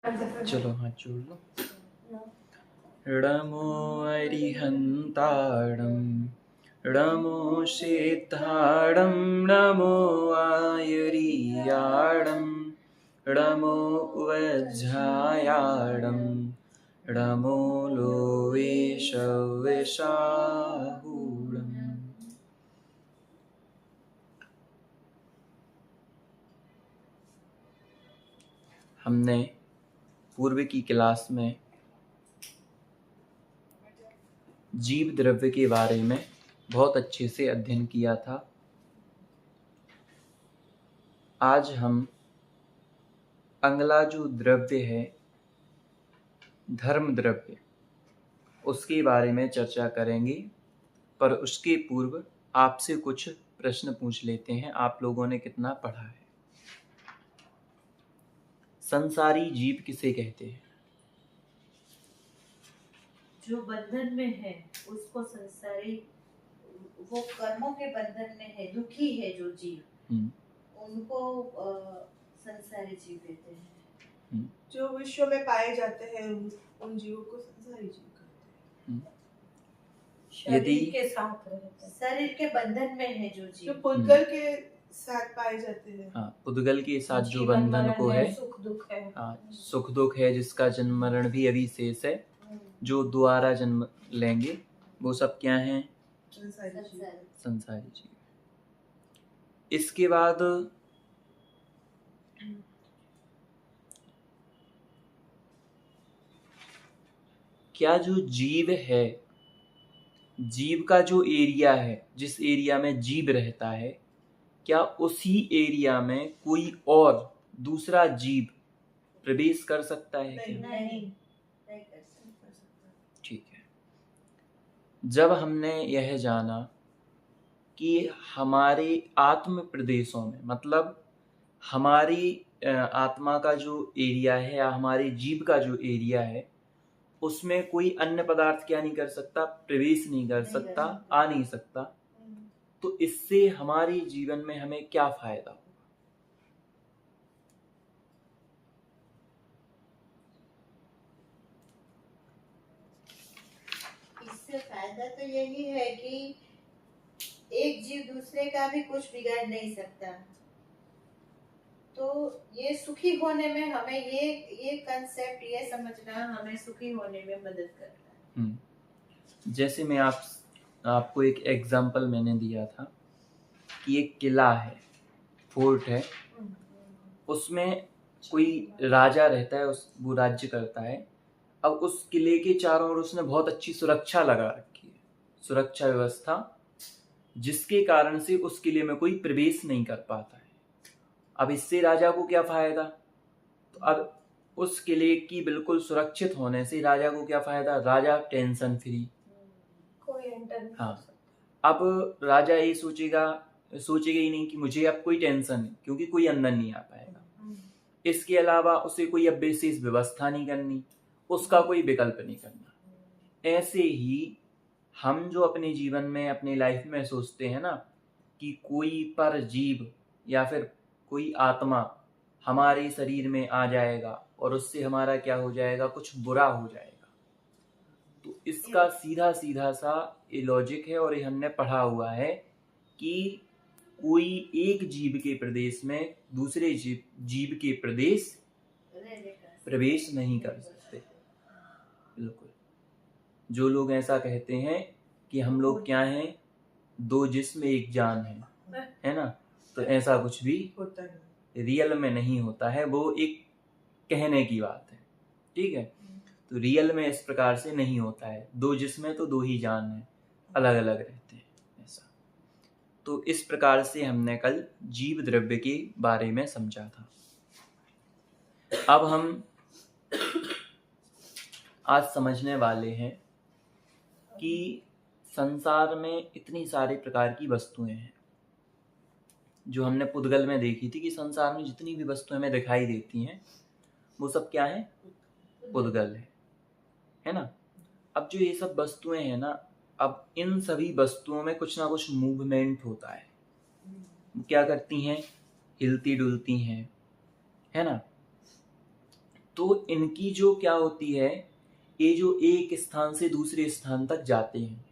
चलो हाथ जोड़ लो। नमो अरिहंताणं नमो सिद्धाणं नमो आयरियाणं नमो वज्रायाणं नमो लोवेशविशाहूणम्। हमने पूर्व की क्लास में जीव द्रव्य के बारे में बहुत अच्छे से अध्ययन किया था। आज हम अगला जो द्रव्य है धर्म द्रव्य, उसके बारे में चर्चा करेंगे, पर उसके पूर्व आपसे कुछ प्रश्न पूछ लेते हैं। आप लोगों ने कितना पढ़ा है? संसारी जीव किसे कहते हैं? जो बंधन में है उसको संसारी, वो कर्मों के बंधन में है, दुखी है जो जीव, उनको संसारी जीव कहते हैं। जो विश्व में पाए जाते हैं उन जीवों को संसारी जीव कहते हैं। शरीर के साथ रहते हैं, शरीर के बंधन में है जो जीव, जो पुद्गल के साथ पाए जाते हैं। हाँ, पुद्गल के साथ जो बंधन को है, सुख दुख है। हाँ, सुख दुख है, जिसका जन्म मरण भी अभी शेष है, जो दोबारा जन्म लेंगे, वो सब क्या हैं? संसारी जीव। इसके बाद क्या जो जीव है, जीव का जो एरिया है, जिस एरिया में जीव रहता है, क्या उसी एरिया में कोई और दूसरा जीव प्रवेश कर सकता है? नहीं कर सकता। ठीक है। जब हमने यह जाना कि हमारे आत्म प्रदेशों में, मतलब हमारी आत्मा का जो एरिया है या हमारे जीव का जो एरिया है, उसमें कोई अन्य पदार्थ क्या नहीं कर सकता? प्रवेश नहीं कर सकता, आ नहीं सकता। तो इससे हमारे जीवन में हमें क्या फायदा होगा? इससे फायदा तो यही है कि एक जीव दूसरे का भी कुछ बिगाड़ नहीं सकता, तो ये सुखी होने में हमें ये कंसेप्ट, ये समझना हमें सुखी होने में मदद करता है। जैसे मैं आपको एक एग्जांपल मैंने दिया था कि एक किला है, फोर्ट है, उसमें कोई राजा रहता है, वो राज्य करता है। अब उस किले के चारों ओर उसने बहुत अच्छी सुरक्षा लगा रखी है, सुरक्षा व्यवस्था, जिसके कारण से उस किले में कोई प्रवेश नहीं कर पाता है। अब इससे राजा को क्या फायदा? तो अब उस किले की बिल्कुल सुरक्षित होने से राजा को क्या फायदा? राजा टेंशन फ्री, कोई एंटर नहीं। हाँ, अब राजा ये सोचेगा ही नहीं कि मुझे अब कोई टेंशन नहीं, क्योंकि कोई अंदर नहीं आ पाएगा। इसके अलावा उसे कोई अब विशेष व्यवस्था नहीं करनी, उसका कोई विकल्प नहीं करना। ऐसे ही हम जो अपने जीवन में, अपने लाइफ में सोचते हैं ना कि कोई पर जीव या फिर कोई आत्मा हमारे शरीर में आ जाएगा और उससे हमारा क्या हो जाएगा? कुछ बुरा हो जाएगा। तो इसका सीधा सीधा सा ये लॉजिक है, और ये हमने पढ़ा हुआ है कि कोई एक जीव के प्रदेश में दूसरे जीव के प्रवेश नहीं कर सकते। बिल्कुल। जो लोग ऐसा कहते हैं कि हम लोग क्या हैं, दो जिस्म एक जान है ना, तो ऐसा कुछ भी होता है, रियल में नहीं होता है, वो एक कहने की बात है। ठीक है, तो रियल में इस प्रकार से नहीं होता है। दो जिस्म है तो दो ही जान है, अलग अलग रहते हैं, ऐसा। तो इस प्रकार से हमने कल जीव द्रव्य के बारे में समझा था। अब हम आज समझने वाले हैं कि संसार में इतनी सारे प्रकार की वस्तुएं हैं। जो हमने पुद्गल में देखी थी कि संसार में जितनी भी वस्तुएं हमें दिखाई देती हैं, वो सब क्या है? पुद्गल है ना। अब जो ये सब वस्तुएं हैं ना, अब इन सभी वस्तुओं में कुछ ना कुछ मूवमेंट होता है। क्या करती हैं? हिलती डुलती हैं, है ना। तो इनकी जो क्या होती है, ये जो एक स्थान से दूसरे स्थान तक जाते हैं,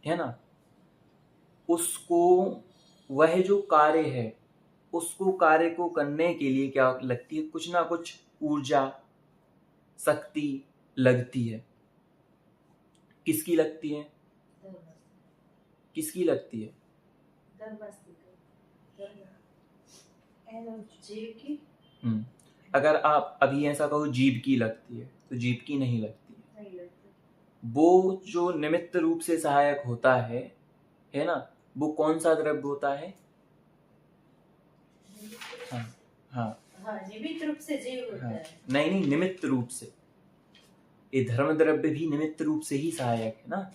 है ना, उसको वह जो कार्य है, उसको कार्य को करने के लिए क्या लगती है, कुछ ना कुछ ऊर्जा, शक्ति लगती है। किसकी लगती है? किसकी लगती है? जीव की अगर आप अभी ऐसा कहो जीव की लगती है, तो जीव की नहीं लगती है। नहीं लगती। वो जो निमित्त रूप से सहायक होता है ना, वो कौन सा द्रव्य होता है? हाँ हाँ हाँ, निमित्त रूप से जीव होता हाँ, है। नहीं, निमित्त रूप से। ये धर्म द्रव्य भी निमित्त रूप से ही सहायक है ना।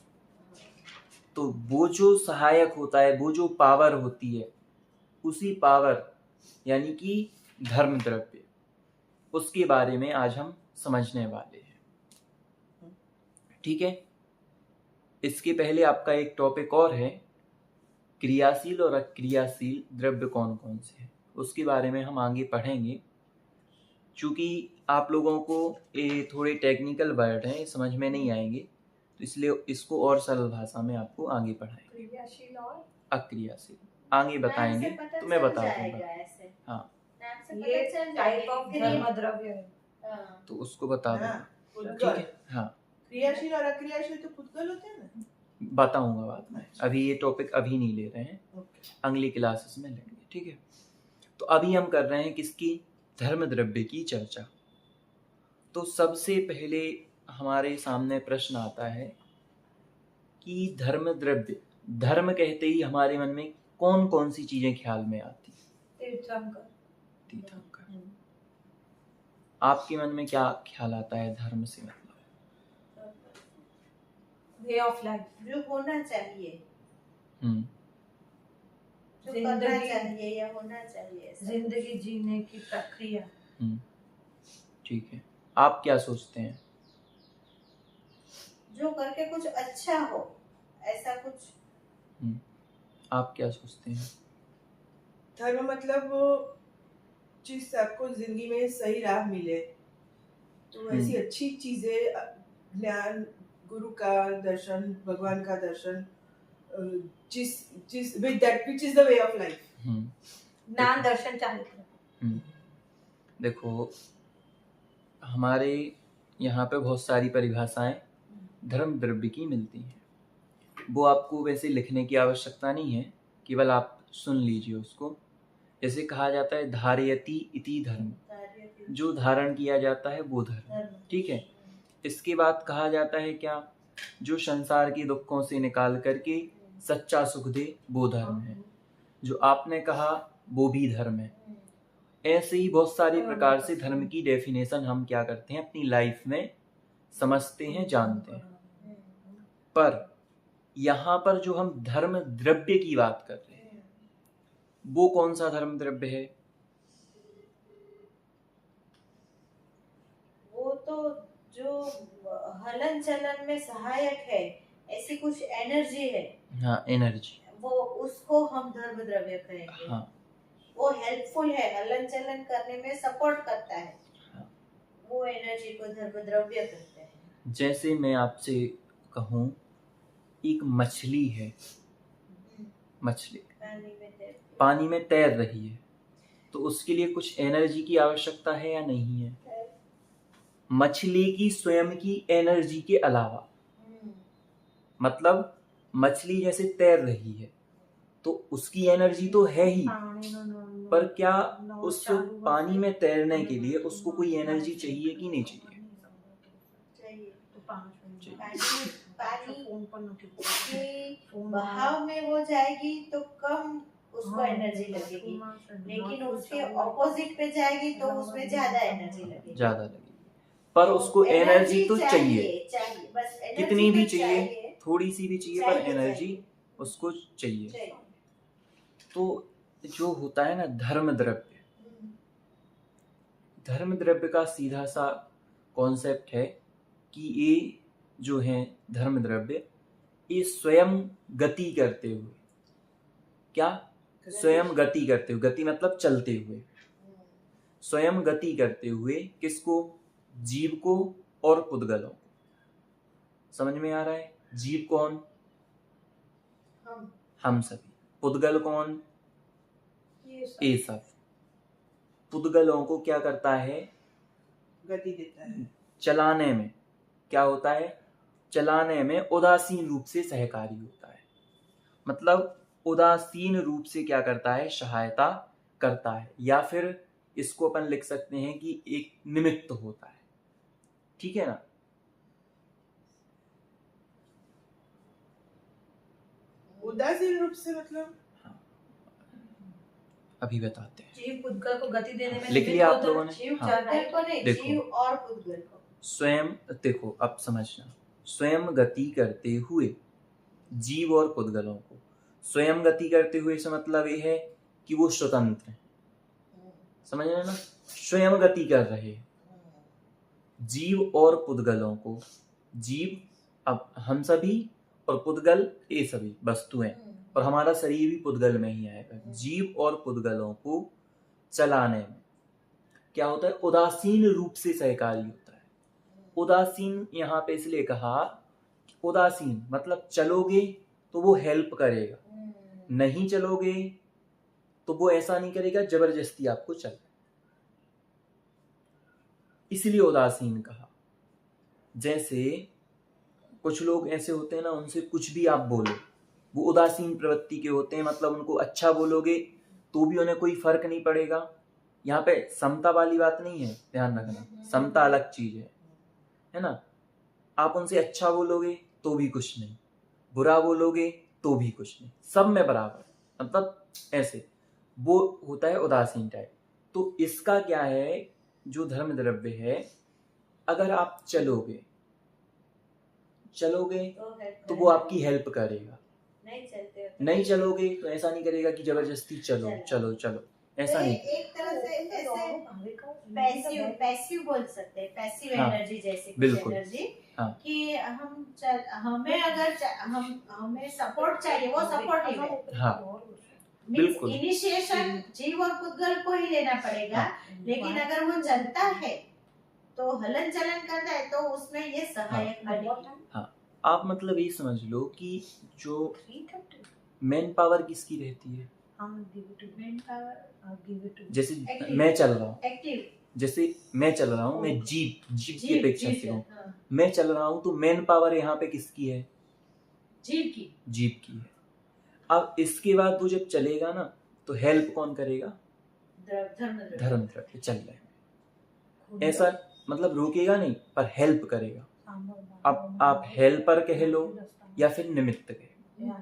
तो वो जो सहायक होता है, वो जो पावर होती है, उसी पावर यानी कि धर्म द्रव्य, उसके बारे में आज हम समझने वाले हैं। ठीक है। इसके पहले आपका एक टॉपिक और है, क्रियाशील और अक्रियाशील द्रव्य कौन कौन से हैं, उसके बारे में हम आगे पढ़ेंगे। चूँकि आप लोगों को ये थोड़े टेक्निकल वर्ड हैं, समझ में नहीं आएंगे, तो इसलिए इसको और सरल भाषा में आपको आगे पढ़ाएंगे। क्रियाशील और अक्रियाशील आगे बताएंगे, तो मैं बता दूंगा। हाँ, ये टाइप ऑफ धर्म द्रव्य है। तो उसको बता दूंगा। ठीक है। हाँ, क्रियाशील और अक्रियाशील तो पुद्गल होते हैं ना। बताऊंगा बाद में, अभी ये टॉपिक अभी नहीं ले रहे हैं, अगली क्लासेस में लेंगे। ठीक है। तो अभी हम कर रहे हैं किसकी? धर्म द्रव्य की चर्चा। तो सबसे पहले हमारे सामने प्रश्न आता है कि धर्म द्रव्य, धर्म कहते ही हमारे मन में कौन कौन सी चीजें ख्याल में आती? तीर्थंकर। आपके मन में क्या ख्याल आता है धर्म से? मतलब वे ऑफ लाइफ, जो होना चाहिए, हम्म, जो करना चाहिए या होना चाहिए, जिंदगी जीने की प्रक्रिया। ठीक है। आप क्या सोचते हैं? जो करके कुछ अच्छा हो, ऐसा कुछ। आप क्या सोचते हैं? धर्म मतलब वो चीज आपको जिंदगी में सही राह मिले, तो ऐसी अच्छी चीजें, ज्ञान, गुरु का दर्शन, भगवान का दर्शन, जिस with that which is the way of life. ज्ञान दर्शन चाहिए। देखो, हमारे यहाँ पे बहुत सारी परिभाषाएं धर्म द्रव्य की मिलती हैं। वो आपको वैसे लिखने की आवश्यकता नहीं है, केवल आप सुन लीजिए उसको। जैसे कहा जाता है धारयति इति धर्म, जो धारण किया जाता है वो धर्म। ठीक है। इसके बाद कहा जाता है क्या? जो संसार के दुखों से निकाल करके सच्चा सुख दे वो धर्म है। जो आपने कहा वो भी धर्म है। ऐसे ही बहुत सारे प्रकार से धर्म की डेफिनेशन हम क्या करते हैं, अपनी लाइफ में समझते हैं, जानते हैं। पर यहाँ पर जो हम धर्म द्रव्य की बात कर रहे हैं, वो कौन सा धर्म द्रव्य है? वो तो जो हलन चलन में सहायक है, ऐसी कुछ एनर्जी है। हाँ, एनर्जी, वो उसको हम धर्म द्रव्य कहेंगे। हाँ, वो हेल्पफुल है, हलन चलन करने में सपोर्ट करता है। हाँ। वो एनर्जी को धर्म द्रव्य कहते हैं। जैसे मैं आपसे कहूँ, एक मछली है, मछली पानी में तैर रही है, तो उसके लिए कुछ एनर्जी की आवश्यकता है या नहीं है? मछली की स्वयं की एनर्जी के अलावा, मतलब मछली जैसे तैर रही है तो उसकी एनर्जी तो है ही, पर क्या उस पानी में तैरने के लिए उसको कोई एनर्जी चाहिए कि नहीं चाहिए? बहाव में वो जाएगी तो कम उसको एनर्जी लगेगी, लेकिन उसके ऑपोजिट पे जाएगी तो उसमें ज्यादा एनर्जी लगेगी। पर उसको एनर्जी तो चाहिए, बस कितनी भी चाहिए, थोड़ी सी भी चाहिए, पर एनर्जी उसको चाहिए। तो जो होता है ना धर्म द्रव्य, धर्म द्रव्य का सीधा सा कॉन्सेप्ट है कि ये जो है धर्म द्रव्य, ये स्वयं गति करते हुए, क्या? स्वयं गति करते हुए, गति मतलब चलते हुए, स्वयं गति करते हुए किसको? जीव को और पुद्गलों को। समझ में आ रहा है? जीव कौन? हम सभी। पुद्गल कौन? ये सब। पुद्गलों को क्या करता है? गति देता है। चलाने में क्या होता है? चलाने में उदासीन रूप से सहकारी होता है। मतलब उदासीन रूप से क्या करता है? सहायता करता है। या फिर इसको अपन लिख सकते हैं कि एक निमित्त होता है। ठीक है ना? उदासीन रूप से मतलब अभी बताते हैं। जीव पुद्गल को गति देने में लिख लिया आप लोगों ने? जीव हाँ। पुद्गल को नहीं, देखो। जीव और पुद्गल को। स्वयं, देखो अब समझना, स्वयं गति करते हुए जीव और पुद्गलों को। स्वयं गति करते हुए से मतलब ये है कि वो स्वतंत्र है। समझ रहे ना? स्वयं गति कर रहे हैं। जीव और पुद्गलों को, जीव अब हम सभी और पुद्गल ये सभी वस्तुएं, और हमारा शरीर भी पुद्गल में ही आएगा। जीव और पुद्गलों को चलाने में क्या होता है? उदासीन रूप से सहकारी होता है। उदासीन यहाँ पे इसलिए कहा, उदासीन मतलब चलोगे तो वो हेल्प करेगा, नहीं चलोगे तो वो ऐसा नहीं करेगा जबरदस्ती आपको चल, इसलिए उदासीन कहा। जैसे कुछ लोग ऐसे होते हैं ना, उनसे कुछ भी आप बोलो, वो उदासीन प्रवृत्ति के होते हैं। मतलब उनको अच्छा बोलोगे तो भी उन्हें कोई फर्क नहीं पड़ेगा। यहाँ पे समता वाली बात नहीं है, ध्यान रखना। समता अलग चीज है ना? आप उनसे अच्छा बोलोगे तो भी कुछ नहीं, बुरा बोलोगे तो भी कुछ नहीं, सब में बराबर। मतलब ऐसे वो होता है उदासीन टाइप। तो इसका क्या है, जो धर्म द्रव्य है, अगर आप चलोगे तो वो आपकी हेल्प करेगा। नहीं चलोगे तो ऐसा नहीं करेगा कि जबरदस्ती चलो चलो चलो, ऐसा नहीं। एक तरह से ऐसे पैसिव बोल सकते हैं, पैसिव हाँ, एनर्जी जैसी बिल्कुल। एनर्जी। हाँ। कि हमें अगर हमें सपोर्ट चाहिए, वो सपोर्टिव है। हाँ, बिल्कुल। इनिशिएशन जीव और पुद्गल को ही लेना पड़ेगा। हाँ। लेकिन अगर वो चलता है तो हलन चलन करता है तो उसमें ये सहायक बनेगी। हाँ, आप मतलब ये समझ लो कि जो मैन पावर किसकी रहती है? जैसे मैं चल रहा हूँ, एक्टिव, जैसे मैं चल रहा हूँ, मैं जीप की अपेक्षा से हूँ। हाँ। मैं चल रहा हूँ तो मैन पावर यहाँ पे किसकी है? जीप की है। अब इसके बाद वो जब चलेगा ना तो हेल्प कौन करेगा? धर्म द्रव्य चल रहे हैं। ऐसा मतलब रोकेगा नहीं पर हेल्प करेगा। अब आप हेल्पर कह लो या फिर निमित्त कह लो,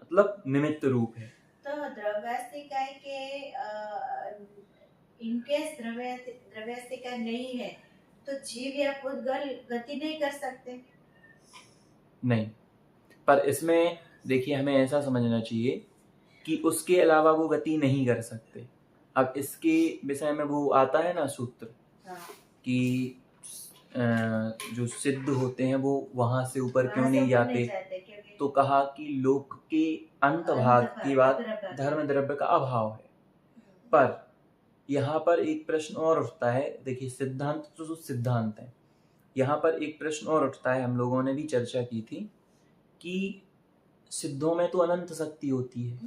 मतलब निमित्त रूप है। तो द्रव्यास्तिका के इनकेस द्रव्यास्तिका नहीं है तो जीव या पुद्गल गति नहीं कर सकते। नहीं, पर इसमें देखिए हमें ऐसा समझना चाहिए कि उसके अलावा वो गति नहीं कर सकते। अब इसके विषय में वो आता है ना सूत्र, कि जो सिद्ध होते हैं वो वहां से ऊपर क्यों नहीं जाते? तो कहा कि लोक के अंत भाग के बाद धर्म द्रव्य का अभाव है। पर यहाँ पर एक प्रश्न और उठता है। देखिए सिद्धांत तो सिद्धांत है, यहाँ पर एक प्रश्न और उठता है, हम लोगों ने भी चर्चा की थी कि सिद्धों में तो अनंत शक्ति होती है,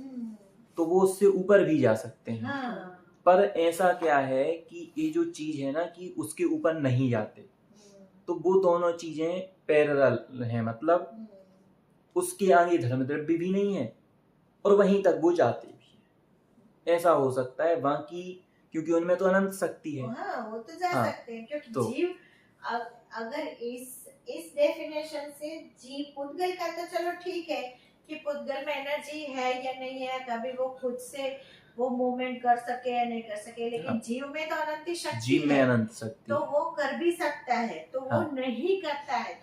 तो वो उससे ऊपर भी जा सकते हैं। पर ऐसा क्या है कि ये जो चीज है ना कि उसके ऊपर नहीं जाते, तो वो दोनों चीजें पैरेलल हैं। मतलब उसके आगे धर्म द्रव्य भी नहीं है और वहीं तक वो जाते भी है। ऐसा हो सकता है बाकी, क्योंकि उनमें तो अनंत शक्ति है। हाँ, वो तो जा सकते हैं, क्योंकि तो जीव अगर इस डेफिनेशन से जीव पुद्गल का तो चलो ठीक है कि पुद्गल में एनर्जी है या नहीं है, कभी वो खुद से वो मूवमेंट कर सके या नहीं कर सके, लेकिन हाँ। जीव में तो अनंत शक्ति जीव में है, अनंत शक्ति तो वो कर भी सकता है। तो हाँ। वो नहीं करता है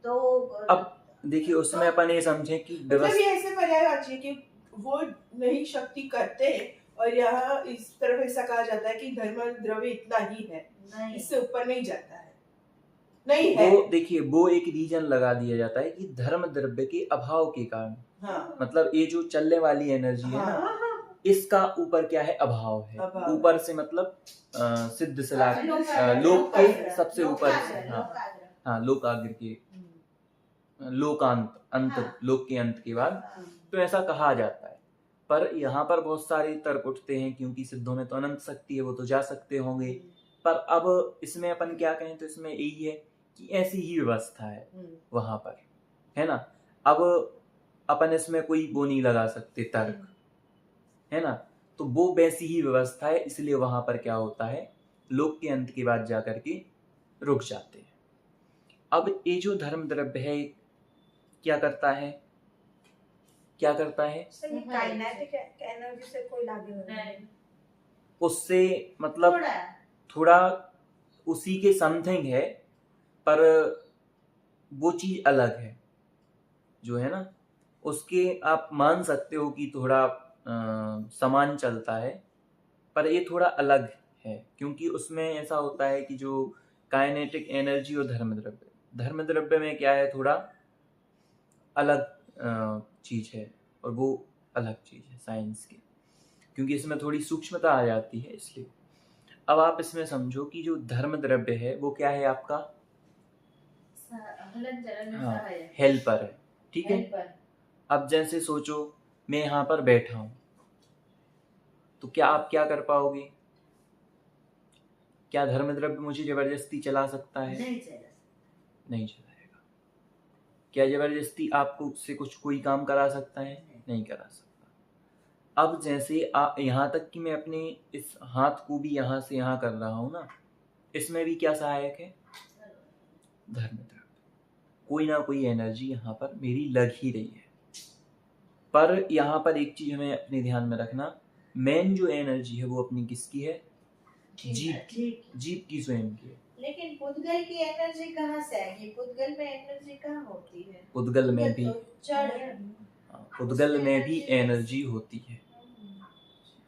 तो अब देखिए उसमें अपन ये समझे कि मतलब ये ऐसे पर्याय चाहिए कि वो नहीं शक्ति करते और यहाँ इस तरफ ऐसा कहा जाता है कि धर्म द्रव्य इतना ही है, इससे ऊपर नहीं जाता है, नहीं है। वो देखिए वो एक रीजन लगा दिया जाता है कि धर्म द्रव्य के अभाव के कारण। हाँ। मतलब ये जो चलने वाली एनर्जी है ना, इसका ऊपर क्या है, अभाव है। अभाव। ऊपर से मतलब सिद्ध से ला लोक के सबसे ऊपर से, हाँ लोकाग्र के लोकांत, अंत, लोक के अंत के बाद, तो ऐसा कहा जाता है। पर यहाँ पर बहुत सारे तर्क उठते हैं, क्योंकि सिद्धों में तो अनंत शक्ति है, वो तो जा सकते होंगे। पर अब इसमें अपन क्या कहें, तो इसमें यही है कि ऐसी ही व्यवस्था है वहां पर, है ना। अब अपन इसमें कोई वो नहीं लगा सकते तर्क, है ना। तो वो वैसी ही व्यवस्था है, इसलिए वहां पर क्या होता है, लोक के अंत के बाद जाकर के रुक जाते हैं। अब ये जो धर्म द्रव्य है क्या करता है, क्या करता है, काइनेटिक एनर्जी से कोई लागे हो रहा है, उससे मतलब थोड़ा उसी के समथिंग है, पर वो चीज अलग है, जो है ना, उसके आप मान सकते हो कि थोड़ा समान चलता है, पर ये थोड़ा अलग है, क्योंकि उसमें ऐसा होता है कि जो काइनेटिक एनर्जी और धर्म द्रव्य में क्या है, थोड़ा अलग चीज है, और वो अलग चीज है साइंस की, क्योंकि इसमें थोड़ी सूक्ष्मता आ जाती है। इसलिए अब आप इसमें समझो कि जो धर्म द्रव्य है वो क्या है, आपका हेल्पर है, ठीक है। अब जैसे सोचो मैं यहाँ पर बैठा हूं, तो क्या आप क्या कर पाओगे, क्या धर्म द्रव्य मुझे जबरदस्ती चला सकता है, नहीं चलाएगा। क्या जबरदस्ती आपको से कुछ कोई काम करा सकता है, नहीं करा सकता। अब जैसे यहाँ तक कि मैं अपने इस हाथ को भी यहाँ से यहाँ कर रहा हूं ना, इसमें भी क्या सहायक है, धर्म द्रव्य। कोई ना कोई एनर्जी यहाँ पर मेरी लग ही रही है। पर यहाँ पर एक चीज हमें अपने ध्यान में रखना, मेन जो एनर्जी है वो अपनी किसकी है, जीव की स्वयं की है। लेकिन पुद्गल की एनर्जी कहाँ से आएगी, पुद्गल में एनर्जी कहाँ होती है, पुद्गल में भी, पुद्गल में भी एनर्जी होती है।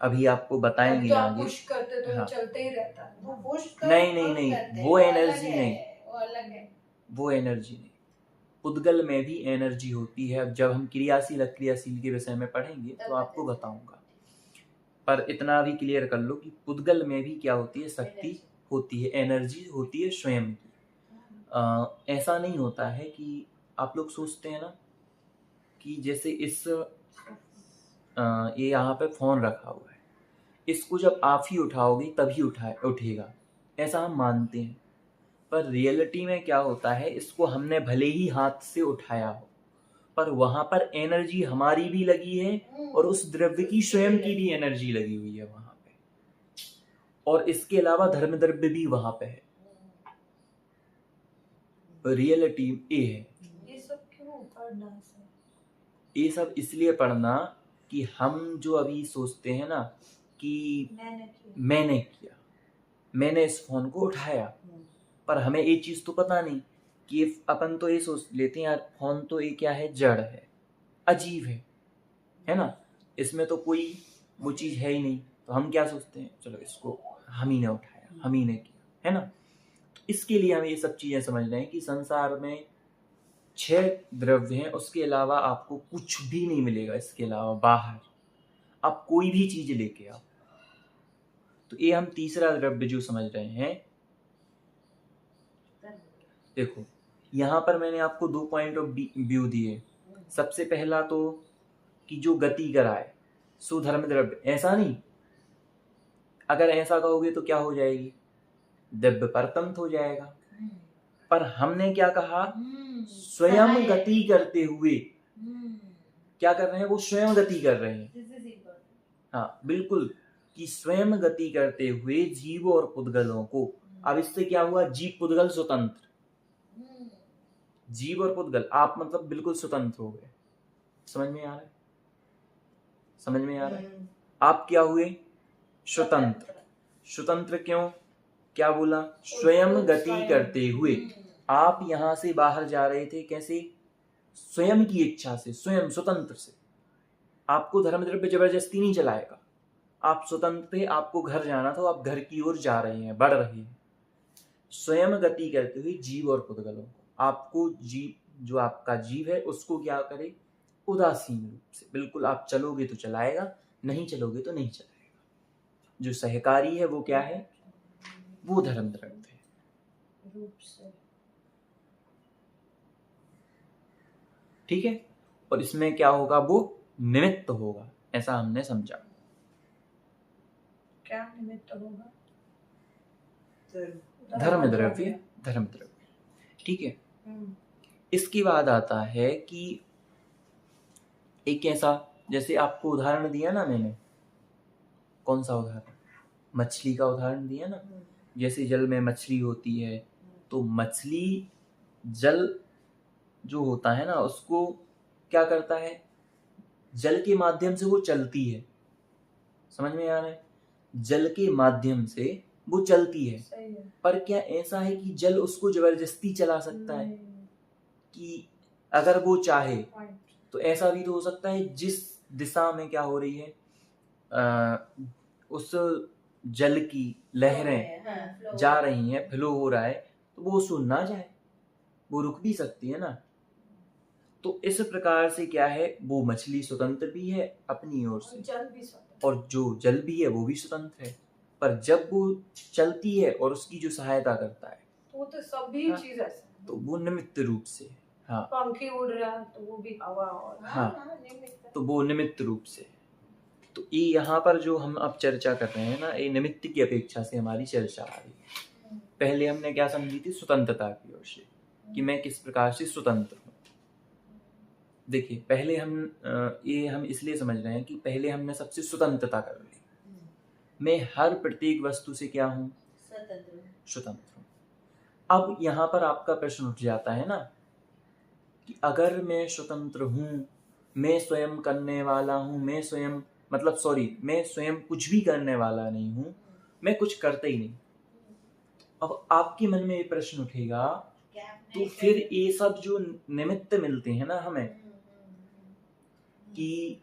अभी आपको बताएंगे तो आप आगे। पुश करते तो हाँ। चलते ही रहता है। वो पुश तो नहीं हम नहीं नहीं, करते वो हैं, एनर्जी अलग है, नहीं, वो अलग है। वो एनर्जी नहीं। पुद्गल में भी एनर्जी होती है। अब जब हम क्रियाशील अक्रियाशील के विषय में पढ़ेंगे तो आपको बताऊंगा, पर इतना भी क्लियर कर लो कि पुद्गल में भी क्या होती है, शक्ति होती है, एनर्जी होती है स्वयं की। ऐसा नहीं होता है कि आप लोग सोचते हैं ना कि जैसे इस ये यहाँ पे फोन रखा हुआ है, इसको जब आप ही उठाओगे तभी उठेगा, ऐसा हम मानते हैं। पर रियलिटी में क्या होता है, इसको हमने भले ही हाथ से उठाया हो, पर वहां पर एनर्जी हमारी भी लगी है और उस द्रव्य की स्वयं की भी एनर्जी लगी हुई है वहां पे, और इसके अलावा धर्म द्रव्य भी वहां पे है। रियलिटी ये है। ये सब क्यों पढ़ना है? ये सब इसलिए पढ़ना कि हम जो अभी सोचते हैं ना कि मैंने किया, मैंने इस फोन को उठाया, पर हमें ये चीज तो पता नहीं कि अपन तो ये सोच लेते हैं यार फोन तो ये क्या है, जड़ है, अजीब है ना, इसमें तो कोई वो चीज है ही नहीं। तो हम क्या सोचते हैं, चलो इसको हम ही ने उठाया, हम ही ने किया, है ना। तो इसके लिए हमें ये सब चीजें समझ रहे हैं कि संसार में 6 द्रव्य हैं, उसके अलावा आपको कुछ भी नहीं मिलेगा। इसके अलावा बाहर आप कोई भी चीज लेके आओ। तो ये हम तीसरा द्रव्य जो समझ रहे हैं, देखो यहाँ पर मैंने आपको 2 पॉइंट ऑफ व्यू दिए। सबसे पहला तो कि जो गति कराए सो धर्म द्रव्य, ऐसा नहीं, अगर ऐसा कहोगे तो क्या हो जाएगी, द्रव्य परतंत्र हो जाएगा। पर हमने क्या कहा, स्वयं गति करते हुए क्या कर रहे हैं, वो स्वयं गति कर रहे हैं। हाँ बिल्कुल, कि स्वयं गति करते हुए जीव और पुद्गलों को। अब इससे क्या हुआ, जीव पुद्गल स्वतंत्र, जीव और पुद्गल आप मतलब बिल्कुल स्वतंत्र हो गए। समझ में आ रहा है, समझ में आ रहा है। आप क्या हुए, स्वतंत्र। स्वतंत्र क्यों, क्या बोला, स्वयं गति करते हुए। आप यहां से बाहर जा रहे थे कैसे, स्वयं की इच्छा से, स्वयं स्वतंत्र से। आपको धर्म द्रव्य जबरदस्ती नहीं चलाएगा, आप स्वतंत्र थे, आपको घर जाना था, आप घर की ओर जा रहे हैं, बढ़ रहे हैं। स्वयं गति करते हुए जीव और पुद्गलों को, आपको जीव, जो आपका जीव है उसको क्या करे, उदासीन रूप से, बिल्कुल आप चलोगे तो चलाएगा, नहीं चलोगे तो नहीं चलेगा। जो सहकारी है वो क्या है, वो धर्म द्रव्य है। रूप से ठीक है, और इसमें क्या होगा, वो निमित्त होगा, ऐसा हमने समझा। क्या निमित्त होगा? धर्म द्रव्य, धर्म द्रव्य। ठीक है, इसके बाद आता है कि एक ऐसा, जैसे आपको उदाहरण दिया ना मैंने, कौन सा उदाहरण, मछली का उदाहरण दिया ना। जैसे जल में मछली होती है, तो मछली जल जो होता है ना उसको क्या करता है, जल के माध्यम से वो चलती है। समझ में आ रहा है, जल के माध्यम से वो चलती है। सही है। पर क्या ऐसा है कि जल उसको जबरदस्ती चला सकता है? कि अगर वो चाहे तो ऐसा भी तो हो सकता है जिस दिशा में क्या हो रही है, उस जल की लहरें जा रही हैं, फ्लो हो रहा है, तो वो उसको ना जाए, वो रुक भी सकती है ना। तो इस प्रकार से क्या है, वो मछली स्वतंत्र भी है अपनी ओर से, जल भी स्वतंत्र, और जो जल भी है वो भी स्वतंत्र है। पर जब वो चलती है और उसकी जो सहायता करता है, तो तो सभी हाँ, चीज ऐसा है। तो वो निमित्त रूप से, हाँ, पंखी उड़ रहा है तो वो भी हवा, और हाँ, तो वो निमित्त रूप से। तो ये यहाँ पर जो हम अब चर्चा कर रहे हैं ना, ये निमित्त की अपेक्षा से हमारी चर्चा आ रही है। पहले हमने क्या समझी थी, स्वतंत्रता की ओर से, कि मैं किस प्रकार से स्वतंत्र हूँ। देखिए, पहले हम इसलिए समझ रहे हैं कि पहले हमने सबसे स्वतंत्रता कर ली। मैं हर प्रत्येक वस्तु से क्या हूँ, स्वतंत्र हूँ। अब यहाँ पर आपका प्रश्न उठ जाता है ना कि अगर मैं स्वतंत्र हूँ, मैं स्वयं करने वाला हूँ, मैं स्वयं कुछ भी करने वाला नहीं हूँ, मैं कुछ करता ही नहीं। अब आपके मन में ये प्रश्न उठेगा, तो फिर ये सब जो निमित्त मिलते हैं ना हमें, कि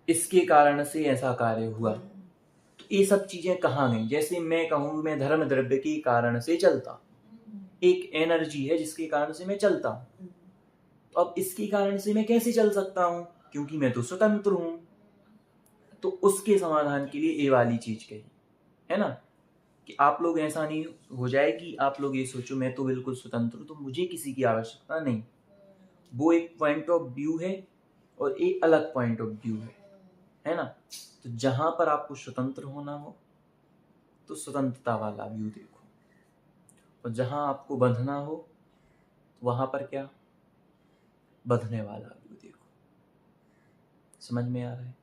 इसके कारण से ऐसा कार्य हुआ, तो ये सब चीजें कहाँ गई? जैसे मैं कहूँ मैं धर्म द्रव्य के कारण से चलता, एक एनर्जी है जिसके कारण से मैं चलता हूँ। तो अब इसके कारण से मैं कैसे चल सकता हूँ, क्योंकि मैं तो स्वतंत्र हूँ। तो उसके समाधान के लिए ये वाली चीज कही है ना, कि आप लोग ऐसा नहीं हो जाए कि आप लोग ये सोचो मैं तो बिल्कुल स्वतंत्र हूँ, तो मुझे किसी की आवश्यकता नहीं। वो एक पॉइंट ऑफ व्यू है और एक अलग पॉइंट ऑफ व्यू है ना। तो जहां पर आपको स्वतंत्र होना हो तो स्वतंत्रता वाला व्यू देखो, और जहां आपको बंधना हो तो वहां पर क्या, बंधने वाला व्यू देखो। समझ में आ रहा है?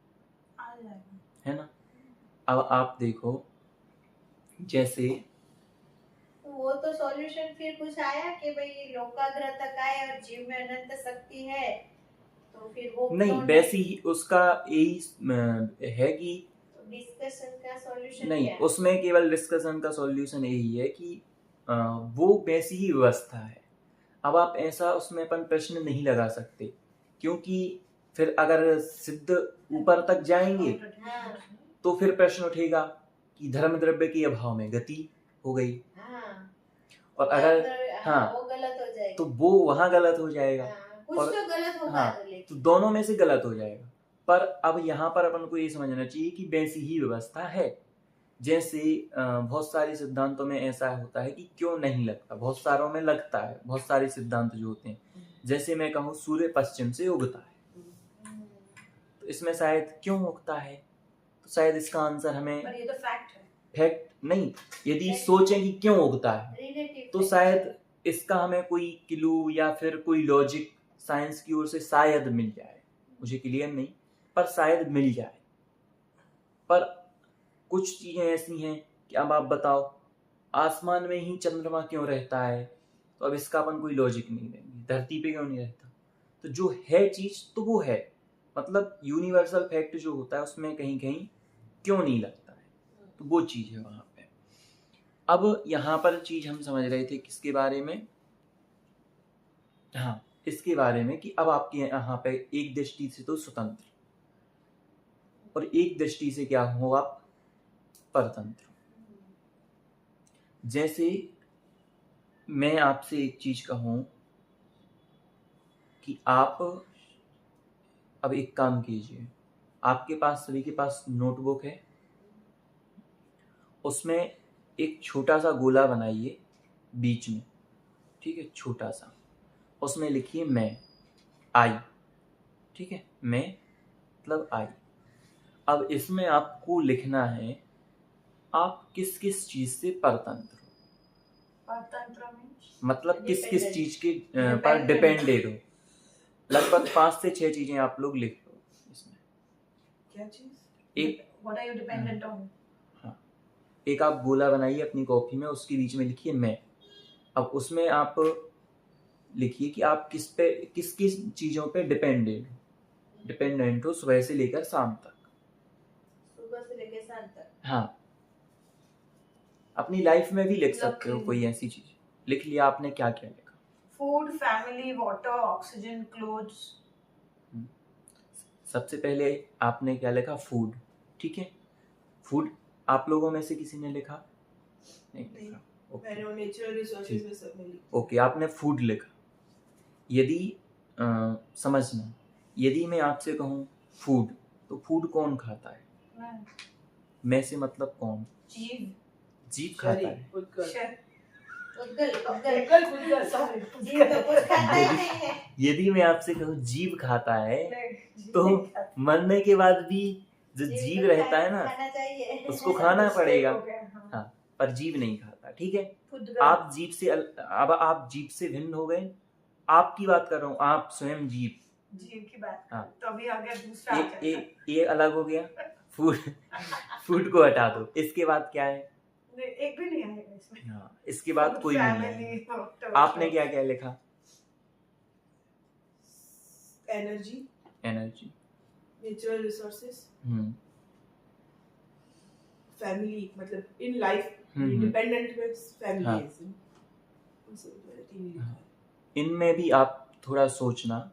आ जाएगा, है ना। अब आप देखो, जैसे वो तो सॉल्यूशन फिर कुछ आया कि भाई लोकाग्रह तक आए और जीव में अनंत शक्ति है, तो फिर वो नहीं, वैसी ही उसका यही है कि डिस्कशन का सॉल्यूशन नहीं, उसमें केवल डिस्कशन का सॉल्यूशन यही है कि वो वैसी ही व्यवस्था है। अब आप ऐसा उसमें अपन प्रश्न नहीं लगा सकते, क्योंकि फिर अगर सिद्ध ऊपर तक जाएंगे तो फिर प्रश्न उठेगा कि धर्म द्रव्य के अभाव में गति हो गई, और अगर वो गलत हो जाएगा, तो वो वहां गलत हो जाएगा, कुछ और तो गलत होगा, हाँ, तो दोनों में से गलत हो जाएगा। पर अब यहाँ पर अपन को ये समझना चाहिए कि वैसी ही व्यवस्था है। जैसे बहुत सारे सिद्धांतों में ऐसा होता है कि क्यों नहीं लगता, बहुत सारों में लगता है। बहुत सारे सिद्धांत जो होते हैं, जैसे मैं कहूँ सूर्य पश्चिम से उगता है, तो इसमें शायद क्यों उगता है, तो शायद इसका आंसर हमें, पर ये तो फैक्ट है, फैक्ट नहीं, यदि सोचें कि क्यों उगता है तो शायद इसका हमें कोई क्लू या फिर कोई लॉजिक साइंस की ओर से शायद मिल जाए, मुझे क्लियर नहीं, पर शायद मिल जाए। पर कुछ चीजें ऐसी हैं कि अब आप बताओ, आसमान में ही चंद्रमा क्यों रहता है, तो अब इसका अपन कोई लॉजिक नहीं देंगे, धरती पे क्यों नहीं रहता। तो जो है चीज तो वो है, मतलब यूनिवर्सल फैक्ट जो होता है उसमें कहीं कहीं क्यों नहीं लगता है, तो वो चीज है वहां पे। अब यहाँ पर चीज हम समझ रहे थे किसके बारे में, हाँ, इसके बारे में कि अब आपके यहाँ पे एक दृष्टि से तो स्वतंत्र, और एक दृष्टि से क्या हो आप, परतंत्र। जैसे मैं आपसे एक चीज कहूं कि आप अब एक काम कीजिए, आपके पास सभी के पास नोटबुक है, उसमें एक छोटा सा गोला बनाइए बीच में, ठीक है, छोटा सा, उसमें लिखिए मैं, आई, ठीक है, मैं मतलब आई। अब इसमें आपको लिखना है आप किस किस चीज से परतंत्र हो, परतंत्र मीन्स मतलब किस किस Dependent. चीज के पर डिपेंडेड हो। लगभग 5 से 6 चीजें आप लोग लिख लो इसमें। क्या चीज? एक what are you dependent on? एक आप गोला बनाइए अपनी कॉपी में, उसके बीच में लिखिए मैं। अब उसमें आप लिखिए कि आप किस किस चीजों पे डिपेंडेंट हो सुबह से लेकर शाम तक। सुबह से लेकर शाम तक। हाँ, अपनी लाइफ में भी लिख सकते हो Luckily. कोई ऐसी चीज। लिख लिया आपने, क्या क्या लिखा? Food, family, water, oxygen, clothes. सबसे पहले आपने क्या लिखा? फूड, ठीक है। फूड आप लोगों में से किसी ने लिखा? नहीं लिखा। मैंने वो नेचुरल रिसोर्सेज में सब में लिखा। ओके, आपने फूड लिखा। यदि समझना, यदि मैं आपसे कहूँ फूड, तो फूड कौन खाता है? मैं से मतलब कौन? जीव। जीव खाता है। उद्गल सॉरी। जीव तो कुछ खाता ही नहीं है। यदि मैं आपसे कहूँ जीव खाता है, तो मरने के बाद भी जो जीव तो रहता है ना, खाना चाहिए। उसको खाना पड़ेगा। हाँ। हाँ, पर जीव नहीं खाता, ठीक है। खुद आप जीव से अब आप जीव से भिन्न हो गए। आपकी बात कर रहा हूँ, आप स्वयं जीव की बात हाँ। तो अभी आगे दूसरा आ जाएगा। ये अलग हो गया। फूड को हटा दो। इसके बाद क्या है? एक भी नहीं आएगा इसमें। हाँ, इसके बाद कोई नहीं है। आपने क्या क्या लिखा? एनर्जी, नेचुरल रिसोर्सेज, फैमिली, मतलब इन लाइफ डिपेंडेंट में फैमिली हाँ। है। इनमें भी आप थोड़ा सोचना,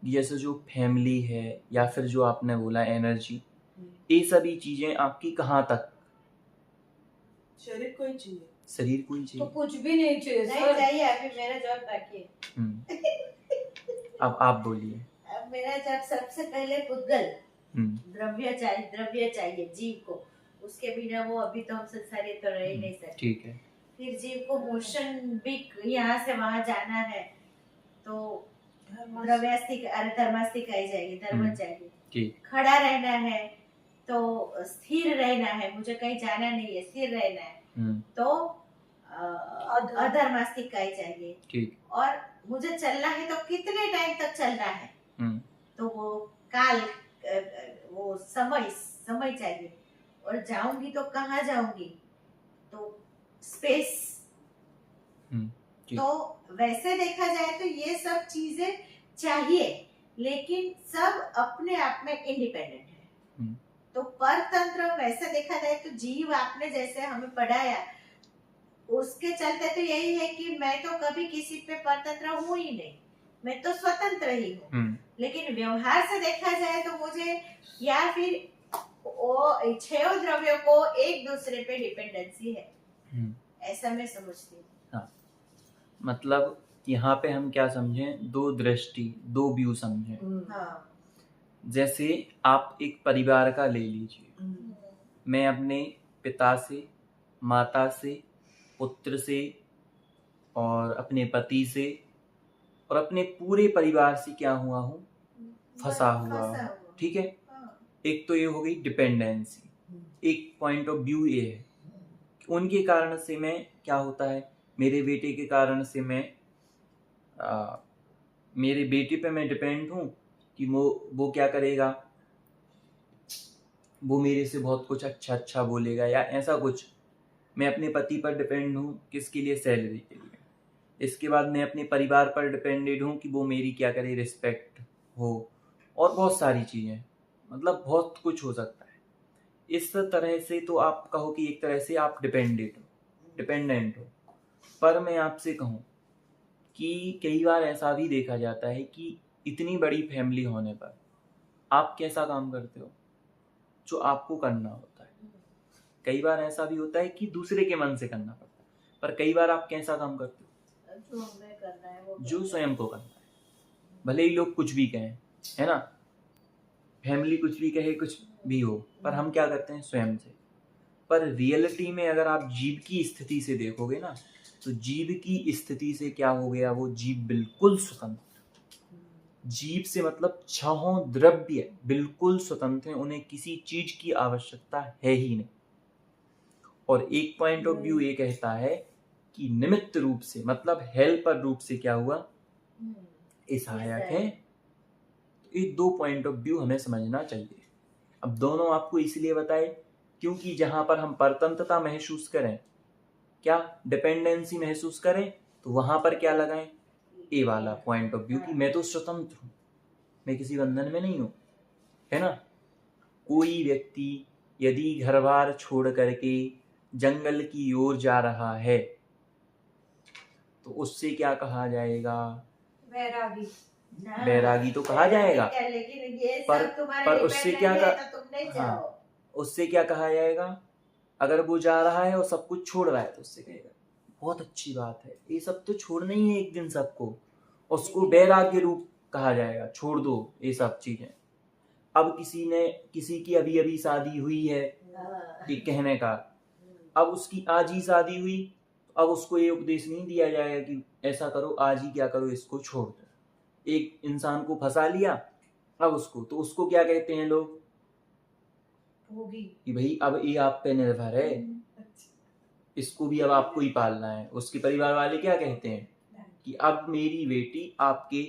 जैसे जो फैमिली है या फिर जो आपने बोला एनर्जी, ये सभी चीजें आपकी कहाँ तक? शरीर को ही चाहिए। शरीर को ही तो चाहिए। कुछ भी नहीं चाहिए नहीं सर। चाहिए, अभी मेरा जॉब बाकी है। अब आप बोलिए। अब मेरा जॉब सबसे पहले उद्गल द्रव्य चाहिए जीव को, उसके बिना वो अभी तो हम संसारी तो रह ही नहीं सकते। ठीक है। फिर जीव को मोशन भी यहाँ से वहाँ जाना है, तो द्रव्यास्तिक धर्मास्तिक आई जाएगी, धर्म चाहिए। ठीक। खड़ा रहना है तो स्थिर रहना है, मुझे कहीं जाना नहीं है, स्थिर रहना है, तो अधर्मास्तिक आई चाहिए। ठीक। और मुझे चलना है तो कितने टाइम तक चलना है, तो वो काल, वो समय चाहिए। और जाऊंगी तो कहाँ जाऊंगी, तो स्पेस। तो वैसे देखा जाए तो ये सब चीजें चाहिए, लेकिन सब अपने आप में इंडिपेंडेंट है। तो परतंत्र वैसे देखा जाए तो जीव आपने जैसे हमें पढ़ाया, उसके चलते तो यही है कि मैं तो कभी किसी पे परतंत्र हूँ ही नहीं, मैं तो स्वतंत्र ही हूँ। लेकिन व्यवहार से देखा जाए तो मुझे या फिर वो 6 द्रव्यों को एक दूसरे पे डिपेंडेंसी है, ऐसा मैं समझती हूँ। हाँ, मतलब यहाँ पे हम क्या समझें? 2 दृष्टि, 2 व्यू समझें। हाँ। जैसे आप एक परिवार का ले लीजिए, मैं अपने पिता से, माता से, पुत्र से और अपने पति से और अपने पूरे परिवार से क्या हुआ हूँ? फंसा हुआ हूँ, ठीक है। एक तो ये हो गई डिपेंडेंसी। एक पॉइंट ऑफ व्यू ये है, उनके कारण से मैं क्या होता है, मेरे बेटे के कारण से मैं मेरे बेटे पे मैं डिपेंड हूँ कि वो क्या करेगा, वो मेरे से बहुत कुछ अच्छा बोलेगा या ऐसा कुछ। मैं अपने पति पर डिपेंड हूँ, किसके लिए? सैलरी के लिए। इसके बाद मैं अपने परिवार पर डिपेंडेड हूँ कि वो मेरी क्या करे, रिस्पेक्ट हो, और बहुत सारी चीज़ें, मतलब बहुत कुछ हो सकता है। इस तरह से तो आप कहो कि एक तरह से आप डिपेंडेंट हो। पर मैं आपसे कहूँ कि कई बार ऐसा भी देखा जाता है कि इतनी बड़ी फैमिली होने पर आप कैसा काम करते हो जो आपको करना होता है। कई बार ऐसा भी होता है कि दूसरे के मन से करना पड़ता है, पर कई बार आप कैसा काम करते हो? जो हमें करना है वो जो स्वयं को करना है, भले ही लोग कुछ भी कहें, है ना। फैमिली कुछ भी कहे, कुछ भी हो, पर हम क्या करते हैं स्वयं से। पर रियलिटी में अगर आप जीव की स्थिति से देखोगे ना, तो जीव की स्थिति से क्या हो गया, वो जीव बिल्कुल स्वतंत्र। जीव से मतलब छहों द्रव्य बिल्कुल स्वतंत्र हैं, उन्हें किसी चीज की आवश्यकता है ही नहीं। और एक पॉइंट ऑफ व्यू ये कहता है कि निमित्त रूप से मतलब हेल्पर रूप से क्या हुआ, ये सहायक है। ये दो पॉइंट ऑफ व्यू हमें समझना चाहिए। अब दोनों आपको इसलिए बताए क्योंकि जहां पर हम परतंत्रता महसूस करें, क्या डिपेंडेंसी महसूस करें, तो वहां पर क्या लगाएं, ए वाला पॉइंट ऑफ व्यू कि मैं तो स्वतंत्र हूं, मैं किसी बंधन में नहीं हूं, है ना। कोई व्यक्ति यदि घर बार छोड़ करके जंगल की ओर जा रहा है तो उससे क्या कहा जाएगा, वैरागी। बैरागी तो कहा जाएगा, लेकिन ये पर सब तुम्हारे पर उससे क्या dependent है, तो तुम नहीं हाँ, जाओ। उससे क्या कहा जाएगा, अगर वो जा रहा है और सब कुछ छोड़ रहा है तो उससे कहेगा बहुत अच्छी बात है, ये सब तो छोड़ना ही है एक दिन सबको, उसको बैराग्य रूप कहा जाएगा, छोड़ दो ये सब चीजें। अब किसी की अभी अभी शादी हुई है, ये कहने का, अब उसकी आज ही शादी हुई, अब उसको ये उपदेश नहीं दिया जाएगा कि ऐसा करो, आज ही क्या करो, इसको छोड़ दो। एक इंसान को फंसा लिया, अब उसको क्या कहते हैं लोग, होगी कि भाई अब ये आप पे निर्भर है, इसको भी अब आपको ही पालना है। उसके परिवार वाले क्या कहते हैं कि अब मेरी बेटी आपके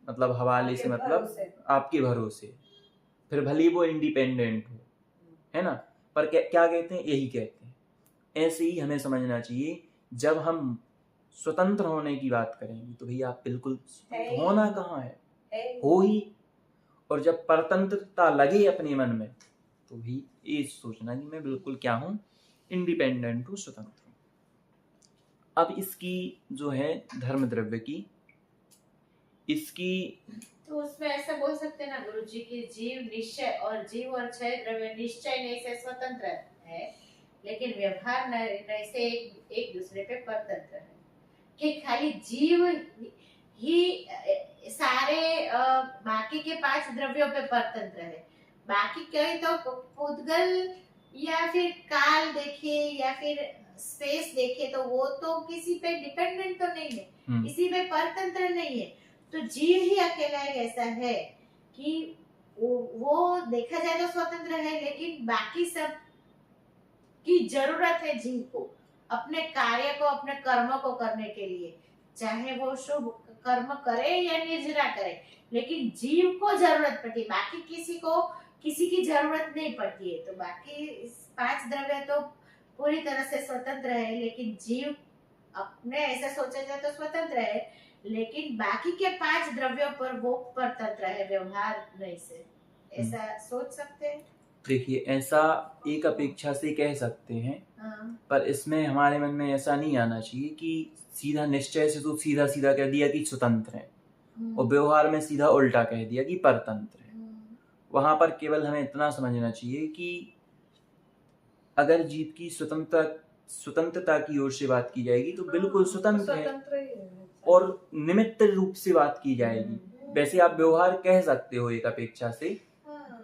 मतलब हवाले से, मतलब आपके भरोसे, फिर भले वो इंडिपेंडेंट हो, है ना, पर क्या कहते हैं, यही कहते हैं। ऐसे ही हमें समझना चाहिए, जब हम स्वतंत्र होने की बात करेंगे तो भैया आप बिल्कुल होना कहाँ है, हो ही। और जब परतंत्रता लगे अपने मन में तो भी ये सोचना कि मैं बिल्कुल क्या हूँ, इंडिपेंडेंट हूँ, स्वतंत्र हूँ। अब इसकी जो है धर्म द्रव्य की, इसकी तो उसमें ऐसा बोल सकते हैं ना गुरु जी की जीव निश्चय और क्षय द्रव्य निश्चय नहीं से स्वतंत्र है, लेकिन व्यवहार नहीं से एक दूसरे पे परतंत्र है। कि खाली जीव ही सारे बाकी के 5 द्रव्यों पे परतंत्र है, बाकी कहीं तो पुद्गल या फिर काल देखे या फिर स्पेस देखे तो वो तो किसी पे डिपेंडेंट तो नहीं है, किसी पे परतंत्र नहीं है। तो जीव ही अकेला एक ऐसा है कि वो देखा जाए तो स्वतंत्र है, लेकिन बाकी सब की जरूरत है जीव को अपने कार्य को, अपने कर्म को करने के लिए, चाहे वो शुभ कर्म करे या निर्जरा करे, लेकिन जीव को जरूरत पड़ती है, बाकी किसी की जरूरत नहीं पड़ती है। तो बाकी 5 द्रव्य तो पूरी तरह से स्वतंत्र है, लेकिन जीव अपने ऐसा सोचा जाए तो स्वतंत्र है, लेकिन बाकी के 5 द्रव्यों पर वो परतंत्र है, व्यवहार नहीं से। ऐसा सोच सकते हैं। देखिए, ऐसा एक अपेक्षा से कह सकते हैं, पर इसमें हमारे मन में ऐसा नहीं आना चाहिए कि सीधा निश्चय से तो सीधा सीधा कह दिया कि स्वतंत्र है और व्यवहार में सीधा उल्टा कह दिया कि परतंत्र है। वहां पर केवल हमें इतना समझना चाहिए कि अगर जीव की स्वतंत्रता की ओर से बात की जाएगी तो बिल्कुल स्वतंत्र है, और निमित्त रूप से बात की जाएगी। वैसे आप व्यवहार कह सकते हो एक अपेक्षा से,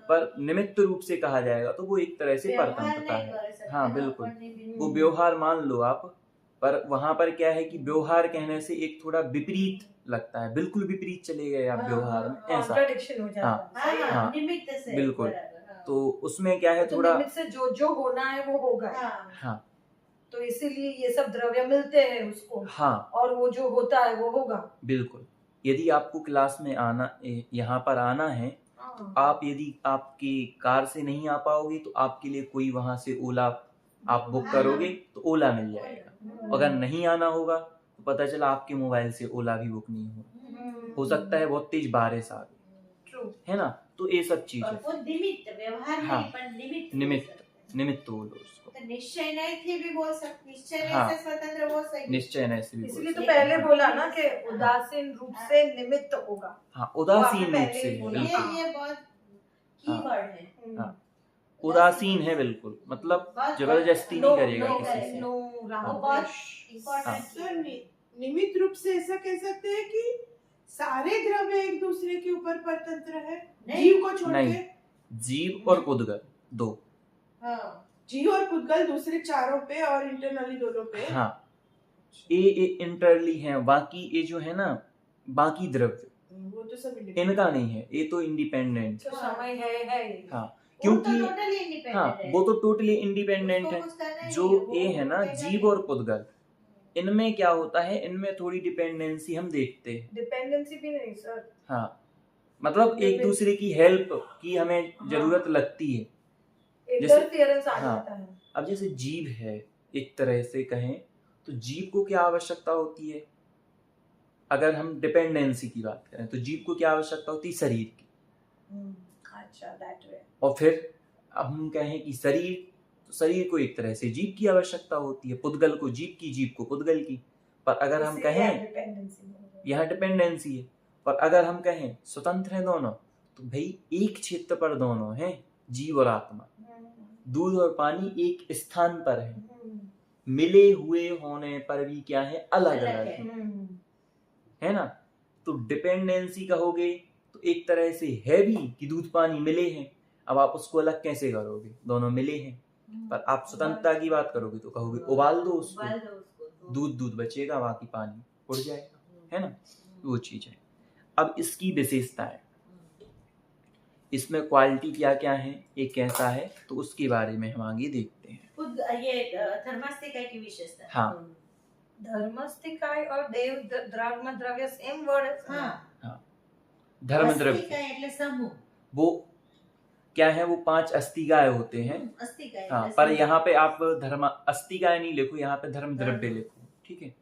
पर निमित्त रूप से कहा जाएगा तो वो एक तरह से परतंत्रता है। हाँ बिल्कुल, वो व्यवहार मान लो आप, पर वहां पर क्या है कि व्यवहार कहने से एक थोड़ा विपरीत लगता है, बिल्कुल विपरीत चले गए आप व्यवहार में, ऐसा हो जाता है। हाँ, निमित्त से बिल्कुल। तो उसमें क्या है, थोड़ा निमित्त से जो होना है वो होगा। हाँ, तो इसीलिए ये सब द्रव्य मिलते हैं उसको, हाँ, और वो जो होता है वो होगा। बिल्कुल। यदि आपको क्लास में आना, यहाँ पर आना है, तो आप यदि आपकी कार से नहीं आ पाओगे तो आपके लिए कोई वहां से ओला आप बुक करोगे तो ओला मिल जाएगा। अगर नहीं आना होगा तो पता चला आपके मोबाइल से ओला भी बुक नहीं हो सकता है बहुत तेज बारिश आ गई, है ना। तो ये सब चीजें व्यवहार हाँ, नहीं, पर निमित्त बोलो उसको। तो निश्चय नहीं थे भी बोल सकते, निश्चय नहीं हाँ, से स्वतंत्र बोल सकते, निश्चय नहीं से भी बोल इसलिए तो सकते। पहले बोला ना कि उदासीन रूप से निमित्त होगा। हाँ, उदासीन रूप से, ये बहुत कीवर्ड है। हाँ, उदासीन है बिल्कुल, मतलब जबरदस्ती नहीं करेगा किसी से। बहुत इम्पोर्टेंट। निमित्त रूप से ऐसा कह सकते हैं कि सारे द्रव्य एक दूसरे के ऊपर परतंत्र है, जीव को छोड़ के। जीव और पुद्गल, दो। हाँ जीव और पुद्गल दूसरे चारों पे और इंटरनली दोनों पे। हाँ, ये इंटरली है, बाकी ये जो है ना, बाकी द्रव्य वो तो सब इनका नहीं है, ये तो इंडिपेंडेंट तो समय है हाँ, वो तो क्योंकि टोटली इंडिपेंडेंट हाँ है, वो तो टोटली इंडिपेंडेंट उसको है। कुछ करना ही जो नहीं वो ये है ना कहेगा जीव नहीं। और पुद्गल, इनमें क्या होता है, इनमें थोड़ी डिपेंडेंसी हम देखते हैं। डिपेंडेंसी भी नहीं सर, हाँ, मतलब एक दूसरे की हेल्प की हमें जरूरत लगती है। इंटरफेरेंस आ हाँ। जाता है। अब जैसे जीव है, एक तरह से कहें तो जीव को क्या आवश्यकता होती है, अगर हम डिपेंडेंसी की बात करें तो जीव को क्या आवश्यकता होती है, शरीर की। अच्छा, दैट वे। और फिर अब हम कहें कि शरीर, तो शरीर को एक तरह से जीव की आवश्यकता होती है, पुद्गल को जीव की, जीव को पुद्गल की। पर अगर हम कहें डिपेंडेंसी यहाँ डिपेंडेंसी है, पर अगर हम कहें स्वतंत्र है दोनों, तो भाई एक क्षेत्र पर दोनों हैं, जीव और आत्मा। दूध और पानी एक स्थान पर है, मिले हुए होने पर भी क्या है, अलग अलग है ना। तो डिपेंडेंसी कहोगे तो एक तरह से है भी कि दूध पानी मिले हैं, अब आप उसको अलग कैसे करोगे, दोनों मिले हैं। पर आप स्वतंत्रता की बात करोगे तो कहोगे उबाल दो उसको, दूध दूध बचेगा, बाकी पानी उड़ जाएगा, है ना। वो चीज है। अब इसकी विशेषताएं, इसमें क्वालिटी क्या क्या है, ये कैसा है, तो उसके बारे में हम आगे देखते हैं। ये धर्मास्तिका की विशेषता। हाँ, धर्मस्थिकाय और देव धर्म द्रव्य सेम वर्ड है। हाँ धर्म द्रव्य अस्तिका એટલે समूह, वो क्या है, वो 5 अस्तिकाएं होते हैं। अस्तिका हाँ, એટલે पर समूह। यहाँ पे आप धर्म अस्तिकाएं नहीं लिखो, यहाँ पे धर्म द्रव्य लिखो, ठीक है।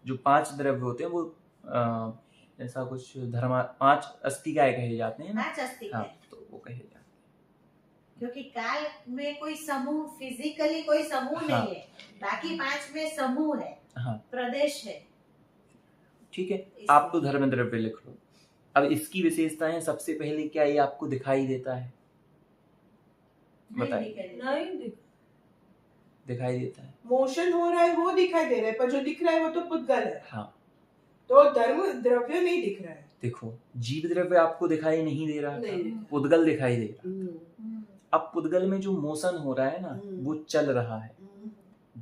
जो 5 द्रव्य होते हैं वो ऐसा कुछ 5 अस्तिकाएं कहे जाते हैं ना। 5 अस्तिका हाँ, है। तो वो कहे जाते हैं। क्योंकि काल में कोई समूह, फिजिकली कोई समूह हाँ। नहीं है, बाकी 5 में समूह है, हाँ, प्रदेश है। ठीक है, आप तो धर्म द्रव्य लिख लो। अब इसकी विशेषताएं, सबसे पहले क्या ये आपको दिखाई देता है, बताइए। नहीं दिखाई देता है। मोशन हो रहा है वो दिखाई दे रहा है, पर जो दिख रहा है वो तो पुद्गल है। हाँ, तो धर्म द्रव्य नहीं दिख रहा है। देखो जीव द्रव्य आपको दिखाई नहीं दे रहा, नहीं दिख रहा। पुद्गल दिखाई दे रहा। अब पुद्गल में जो मोशन हो रहा है ना, वो चल रहा है,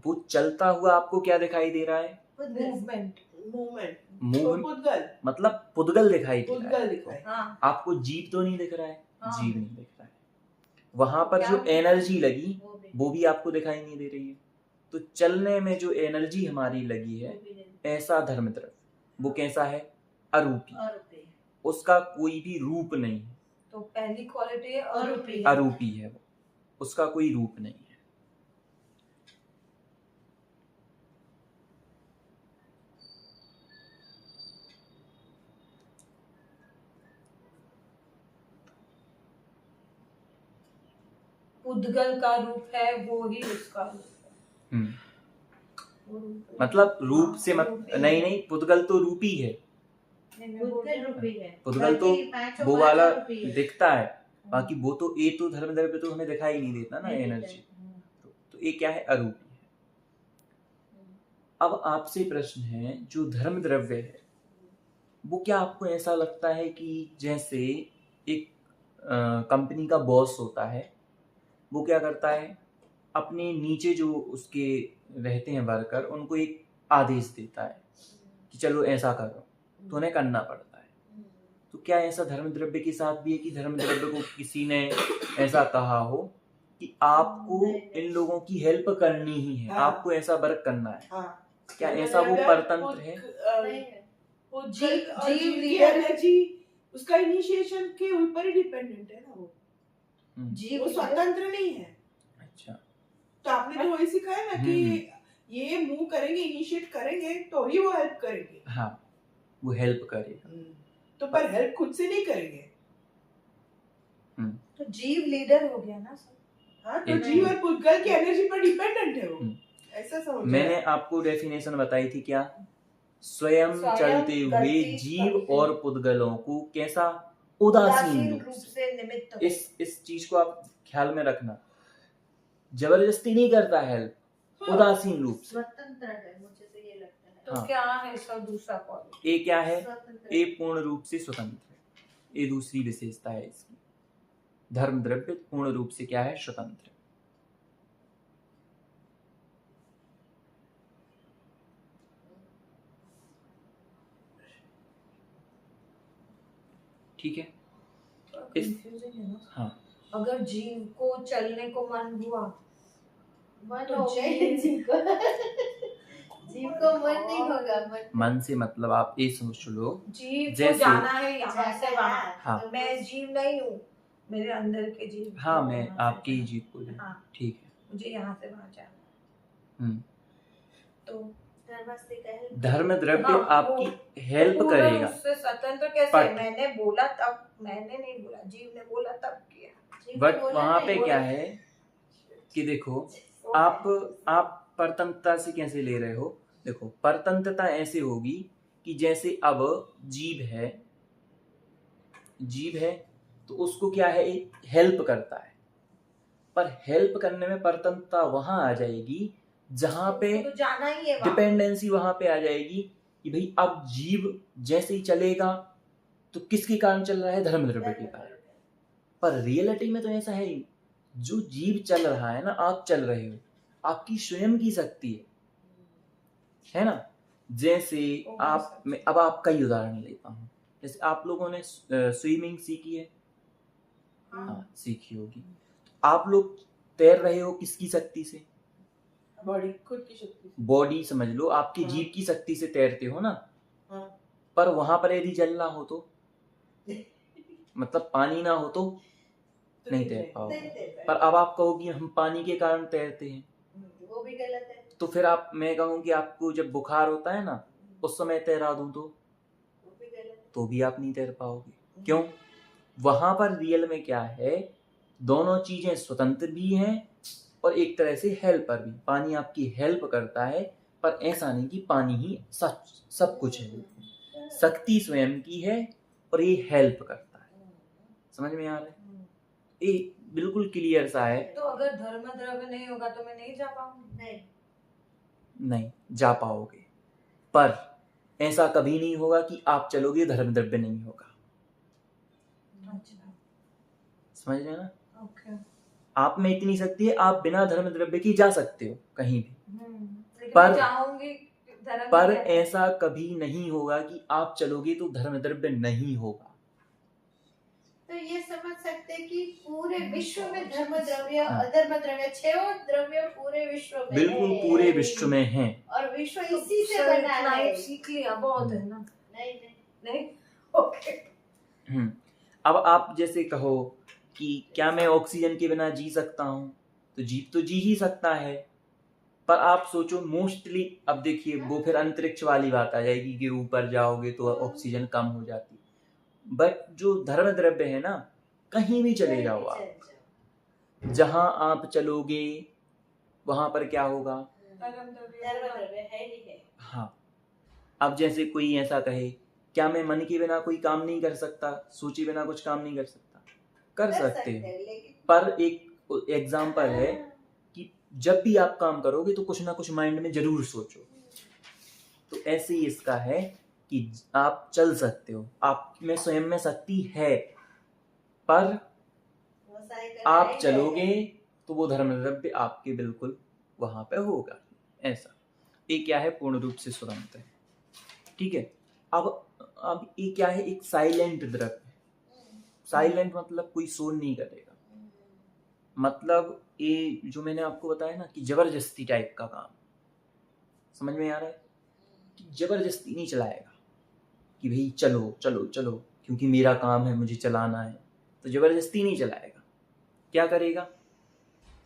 वो चलता हुआ आपको क्या दिखाई दे रहा है, मूवमेंट मूवमेंट पुद्गल, मतलब पुद्गल दिखाई दे रहा पुद्गल है। दिखाई। हाँ, आपको जीव तो नहीं दिख रहा है, हाँ। जीव नहीं दिख रहा है। वहां पर जो एनर्जी लगी वो भी आपको दिखाई नहीं दे रही है। तो चलने में जो एनर्जी हमारी लगी है, ऐसा धर्म द्रव्य, वो कैसा है, अरूपी, उसका कोई भी रूप नहीं है। तो पहली क्वालिटी है अरूपी। अरूपी है वो, उसका कोई रूप नहीं है। पुद्गल का रूप है, वो ही उसका रूप है। वो रूप है। मतलब रूप से मत, रूपी है। नहीं पुद्गल तो रूपी है, पुद्गल रूपी है, पुद्गल तो बाकी पांचों वो वाला रूपी है। दिखता है, बाकी वो तो ये तो धर्म द्रव्य तो हमें दिखाई नहीं देता ना, नहीं दिखता एनर्जी। तो ये क्या है, अरूपी है। अब आपसे प्रश्न है, जो धर्म द्रव्य है वो क्या आपको ऐसा लगता है कि जैसे एक कंपनी का बॉस होता है, वो क्या करता है, अपने नीचे जो उसके रहते हैं वर्कर, उनको एक आदेश देता है कि चलो ऐसा करो, तो उन्हें करना पड़ता है। तो क्या ऐसा धर्म द्रव्य के साथ भी है कि धर्म द्रव्य को किसी ने ऐसा कहा हो कि आपको इन लोगों की हेल्प करनी ही है, हाँ। आपको ऐसा वर्क करना है? हाँ। क्या ऐसा वो परतंत्र है? नहीं है। जीव की एनर्जी उसका इनिशिएशन के ऊपर ही डिपेंडेंट है ना वो जीव वो स्वतंत्र नहीं है। अच्छा, तो आपने तो वही सिखाया ना कि ये मूव करेंगे, इनिशिएट करेंगे तो ही वो हेल्प करेंगे। हाँ, वो हेल्प करेगा। तो पर हेल्प खुद से नहीं करेंगे। तो जीव लीडर हो गया ना सर। हाँ, तो जीव और पुद्गल की एनर्जी पर डिपेंडेंट है वो, ऐसा समझ। मैंने आपको डेफिनेशन बताई थी क्या, स्वयं चलते हुए जीव और पुद्गलों को कैसा, उदासीन रूप से। निमित्त। इस चीज को आप ख्याल में रखना, जबरदस्ती नहीं करता हेल्प, उदासीन रूप से, स्वतंत्र है, मुझे तो ये लगता है। तो हाँ। क्या है सर दूसरा क्वालिटी? ये क्या है, स्वतंत्र। ये पूर्ण रूप से स्वतंत्र है। ये दूसरी विशेषता है इसकी। धर्म द्रव्य पूर्ण रूप से क्या है, स्वतंत्र। ठीक है। कंफ्यूजन है ना। हाँ, अगर जीव को चलने को मन हुआ मन तो हो गए जीव को मन नहीं होगा। मन से मतलब आप ये सोच लो, जीव को जैसे- जाना है यहाँ से जाना वहाँ। है, हाँ। तो मैं जीव नहीं हूँ, मेरे अंदर के जीव। हाँ, को मैं वहाँ से आपके ही जाना। जीव को ले, हाँ, ठीक है। मुझे यहाँ से वहाँ जाना। हम्म। तो धर्मस्य कहे धर्म द्रव्य हाँ, आपकी हेल्प पूर्ण करेगा। उससे स्वतंत्र कैसे? But- मैंने बोला तब, मैंने नहीं बोला, जीव ने बोला तब किया। जीव ने बट बोला वहां पे नहीं, क्या है कि देखो, आप परतंत्रता से कैसे ले रहे हो। देखो, परतंत्रता ऐसे होगी कि जैसे अब जीव है तो उसको क्या है, हेल्प करता है, पर हेल्प करने में परतंत्रता वहां आ जाएगी जहां पे उसको तो जाना ही है वहाँ। डिपेंडेंसी वहां पे आ जाएगी कि भाई अब जीव जैसे ही चलेगा तो किसके कारण चल रहा है, धर्म द्रव्य के कारण। पर रियलिटी में तो ऐसा है ही, जो जीव चल रहा है ना, आप चल रहे हो, आपकी स्वयं की शक्ति है ना। जैसे आप, मैं अब आपका ही उदाहरण लेता हूँ, जैसे आप लोगों ने स्विमिंग सीखी है, हाँ सीखी होगी। आप लोग तैर रहे हो किसकी शक्ति से, बॉडी खुद की शक्ति। बॉडी समझ लो, आपकी हाँ। जीभ की शक्ति से तैरते हो ना। हाँ। पर वहां पर यदि जल ना हो तो, मतलब पानी ना हो तो नहीं तैर पाओगे। पर अब आप कहो कि हम पानी के कारण तैरते हैं, वो भी गलत है। तो फिर मैं कहूँ कि आपको जब बुखार होता है ना, उस समय तैरा दूं तो वो भी गलत है। तो भी आप नहीं तैर पाओगे। क्यों? वहां पर रियल में क्या है, दोनों चीजें स्वतंत्र भी हैं और एक तरह से हेल्पर भी। पानी आपकी हेल्प करता है, पर ऐसा नहीं कि पानी ही सब कुछ है। शक्ति स्वयं की है और ये हेल्प करता है। समझ में आ रहा है? ये बिल्कुल क्लियर सा है। तो अगर धर्म द्रव्य नहीं होगा तो मैं नहीं जा पाऊंगी। नहीं जा पाओगे, पर ऐसा कभी नहीं होगा कि आप चलोगे धर्म द्रव्य नहीं होगा। अच्छा, समझ रहे हैं ना? ओके। आप में इतनी शक्ति है, आप बिना धर्म द्रव्य की जा सकते हो कहीं भी। लेकिन पर- मैं चाहूंगी धर्म पर द्रव्य। ऐसा कभी नहीं होगा कि आप चलोगे तो धर्म द्रव्य नहीं होगा। तो ये समझ सकते हैं कि पूरे विश्व में धर्म द्रव्य, हाँ। अधर्म द्रव्य, छह द्रव्य पूरे विश्व में बिल्कुल है। पूरे विश्व में है। और विश्व इसी से सर, बना इतना है। ही सीख लिया, बहुत है ना। नहीं नहीं, ओके। अब आप जैसे कहो कि क्या मैं ऑक्सीजन के बिना जी सकता हूँ, तो जीव तो जी ही सकता है। पर आप सोचो मोस्टली, अब देखिए वो फिर अंतरिक्ष वाली बात आ जाएगी कि ऊपर जाओगे तो ऑक्सीजन कम हो जाती। बट जो धर्म द्रव्य है ना, कहीं भी चले जाओ आप, जहां आप चलोगे वहां पर क्या होगा, धर्म धर्म द्रव्य द्रव्य है ही है। हाँ। अब जैसे कोई ऐसा कहे, क्या मैं मन के बिना कोई काम नहीं कर सकता, सोचे बिना कुछ काम नहीं कर सकता? कर सकते हैं, हैं। लेकिन पर एक एग्जाम्पल है कि जब भी आप काम करोगे तो कुछ ना कुछ माइंड में जरूर सोचो। तो ऐसे ही इसका है कि आप चल सकते हो, आप में स्वयं में शक्ति है, पर वो साइकिल आप नहीं चलोगे है। तो वो धर्म द्रव्य आपके बिल्कुल वहां पे होगा। ऐसा ये क्या है, पूर्ण रूप से स्वतंत्र है। ठीक है। अब ये क्या है, एक साइलेंट द्रव्य। साइलेंट मतलब कोई शोर नहीं करेगा। मतलब ये जो मैंने आपको बताया ना कि जबरदस्ती टाइप का काम, समझ में आ रहा है? कि जबरदस्ती नहीं चलाएगा कि भाई चलो चलो चलो क्योंकि मेरा काम है, मुझे चलाना है, तो जबरदस्ती नहीं चलाएगा। क्या करेगा,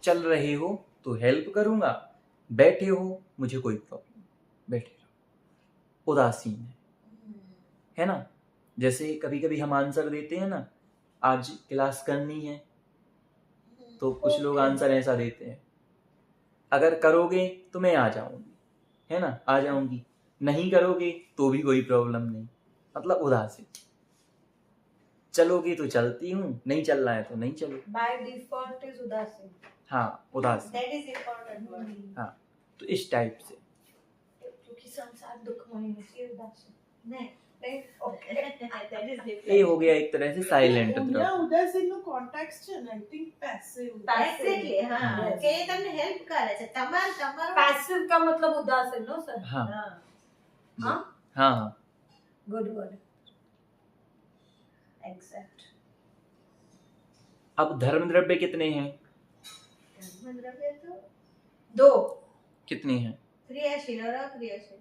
चल रहे हो तो हेल्प करूंगा, बैठे हो मुझे कोई प्रॉब्लम, बैठे रहो। उदासीन है ना। जैसे कभी कभी हम आंसर देते हैं ना, आज क्लास करनी है, तो कुछ लोग आंसर ऐसा देते हैं, अगर करोगे तो मैं आ जाऊंगी, है ना, आ जाऊंगी, नहीं करोगे तो भी कोई प्रॉब्लम नहीं। मतलब उदासीन। चलोगे तो चलती हूँ, नहीं चलना है तो नहीं चलो। बाय डिफॉल्ट इज उदासीन। हाँ, उदासीन। That is important word. हाँ, तो इस टाइप से। क्योंकि संसार दुखमय है, इसलिए उदासीन। नहीं, Okay. That is different. ये हो गया एक तरह से साइलेंट ઉના દ્રવ્ય. ઉદાસીનું કોન્ટેક્સ્ટ છે ને આઈ થિંક પેસિવ Exactly, हाँ. Yes. કે એ તમને help કરે છે. તમારું Passive का मतलब उदासीन, no sir? हाँ हाँ. हाँ? हाँ हाँ. Good word. Exact. अब धर्म द्रव्य कितने हैं? धर्मद्रव्य तो 2. कितने हैं? क्रियाशील और अक्रियाशील.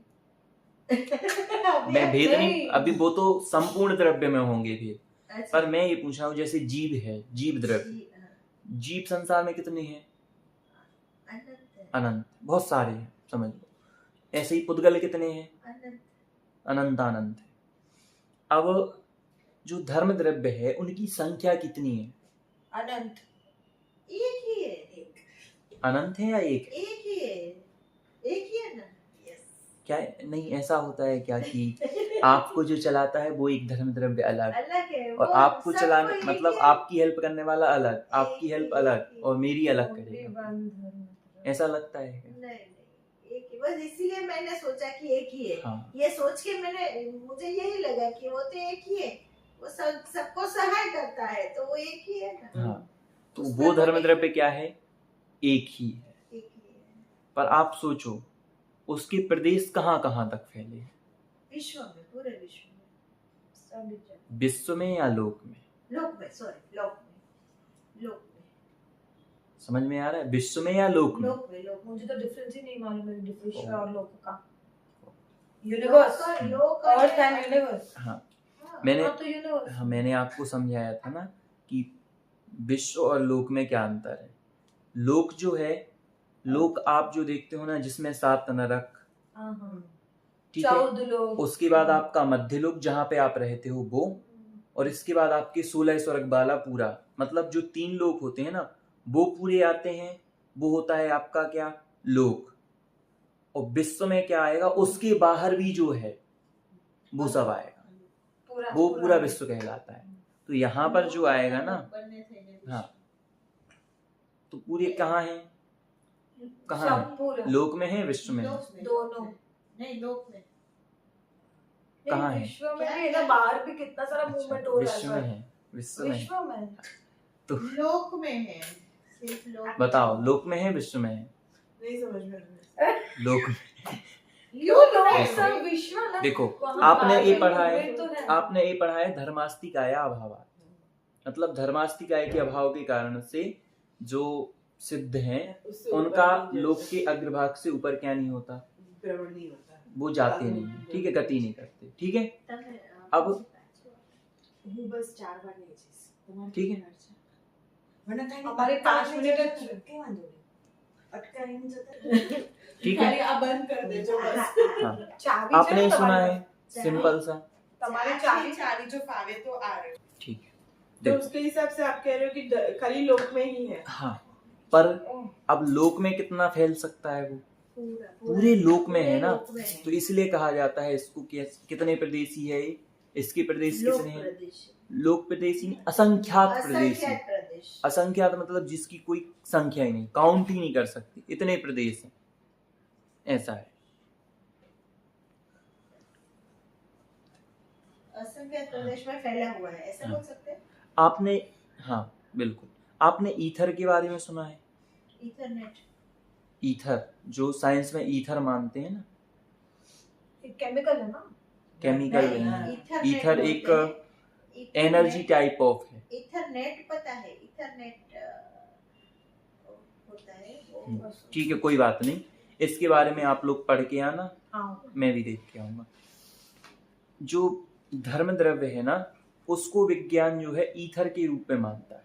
मैं भेद नहीं, अभी वो तो संपूर्ण द्रव्य में होंगे भेद, अच्छा. पर मैं ये पूछ रहा हूँ जैसे जीव है, जीव द्रव्य, जी, हाँ. जीव संसार में कितने हैं? अनंत है. अनंत, बहुत सारे हैं, समझ लो. ऐसे ही पुद्गल कितने हैं? अनंत. अनंत अनंत है. अब जो धर्म द्रव्य है उनकी संख्या कितनी है? अनंत. एक ही है. एक. अनंत है या एक है? एक ही है. एक ही है ना. यस. क्या नहीं ऐसा होता है क्या कि आपको जो चलाता है वो एक धर्म द्रव्य अलग, अलग है. और वो आपको सबको चलाने एक मतलब ही- आपकी हेल्प करने वाला अलग, आपकी हेल्प अलग और मेरी अलग Only करेगा, one धर्म. ऐसा लगता है क्या? नहीं नहीं, एक ही. बस इसीलिए मैंने सोचा कि एक ही है. हाँ ये सोच के मुझे यही लगा कि वो तो एक ही है. वो सबको सहाय करता है तो वो एक ही है ना. हाँ. तो वो धर्म द्रव्य क्या है? एक ही है. एक ही है. पर आप सोचो उसके प्रदेश कहाँ कहाँ तक फैले हैं? विश्व में, पूरे विश्व में. सभी जगह. विश्व में या लोक में? लोक में, सॉरी, लोक में. लोक में. समझ में आ रहा है? विश्व में या लोक में? लोक में. लोक में. मुझे तो डिफरेंस ही नहीं मालूम है विश्व ओ। और लोक का. यूनिवर्स. लोक अर्थ एंड यूनिवर्स. हाँ हाँ. मैंने तो यूनिवर्स. हाँ मैंने आपको समझाया था ना कि विश्व और लोक में क्या अंतर है. लोक जो है, लोक आप जो देखते हो ना जिसमें 7 नरक, ठीक है, 14 लोग. उसके बाद आपका मध्य लोक जहाँ पे आप रहते हो वो, और इसके बाद आपके 16 स्वर्ग वाला पूरा, मतलब जो 3 लोक होते हैं ना वो पूरे आते हैं. वो होता है आपका क्या? लोक. और विश्व में क्या आएगा? उसके बाहर भी जो है वो सब आएगा, वो पूरा विश्व कहलाता है. तो यहाँ पर जो आएगा ना, हाँ, तो पूरे कहाँ है? कहाँ है? सब पूरा. लोक में है, विश्व में है? दोनों. नहीं, लोक में. कहाँ नहीं, है? विश्व में भी है ना, बाहर भी कितना सारा अच्छा, मूवमेंट हो रहा विश्व में है. है, विश्व में है. विश्व में. तो लोक में है. सिर्फ लोक. बताओ लोक में है, विश्व में है? नहीं समझ में आ रहा है लोक में. क्यों लोग में. सब विश्व ना. देखो, वहाँ आपने बाहर ये भी पढ़ा है, movement तो है. आपने ये पढ़ा है धर्मास्तिकाया अभावात्, मतलब धर्मास्तिकाय के अभाव के कारण से जो सिद्ध हैं उससे उनका ऊपर नहीं लोक के अग्रभाग से ऊपर क्या नहीं होता? भ्रमण नहीं होता. वो जाते नहीं है, ठीक है, गति नहीं करते, ठीक है. अब હું બસ 4 વાર લઈ જઈશ. તમારે ठीक है. કેટલી વાર છે? મને કાંઈ નહીં, हमारे 5 मिनट જતા જ છે. રહો, કંઈ વાંધો નહીં. અટકાઈને જતા રહો. ठीक है. ખાલી આ બંધ કરી દેજો બસ. हाँ, चाबी आपने चाहिए सुना तुम्हारे है सिंपल सा, तुम्हारे चाबी चाबी जो फावे तो आ रहे. ठीक है. तो देखो, उसके हिसाब से आप कह रहे हो कि खाली लोक में ही है. हाँ, पर अब लोक में कितना फैल सकता है? वो पूरे लोक में है ना, तो इसलिए कहा जाता है इसको कि कितने प्रदेशी है ये? इसके प्रदेश कितने हैं? लोक प्रदेशी नहीं, असंख्यात प्रदेशी. असंख्यात मतलब जिसकी कोई संख्या ही नहीं, काउंट ही नहीं कर सकती, इतने प्रदेश हैं, ऐसा है. असंख्य प्रदेश में फैला हुआ है, ऐसा बोल सकते हैं. आपने, हाँ बिल्कुल, आपने ईथर के बारे में सुना है? इथरनेट. ईथर, जो साइंस में ईथर मानते हैं ना, केमिकल है ना. केमिकल नहीं, है. इथरनेट ईथर बोलते एक हैं. इथरनेट- एनर्जी टाइप ऑफ है. इथरनेट पता है. इथरनेट होता है वो. ठीक है, कोई बात नहीं, इसके बारे में आप लोग पढ़ के आना, हाँ. मैं भी देख के आऊंगा. जो धर्म द्रव्य है ना उसको विज्ञान जो है ईथर के रूप में मानता है.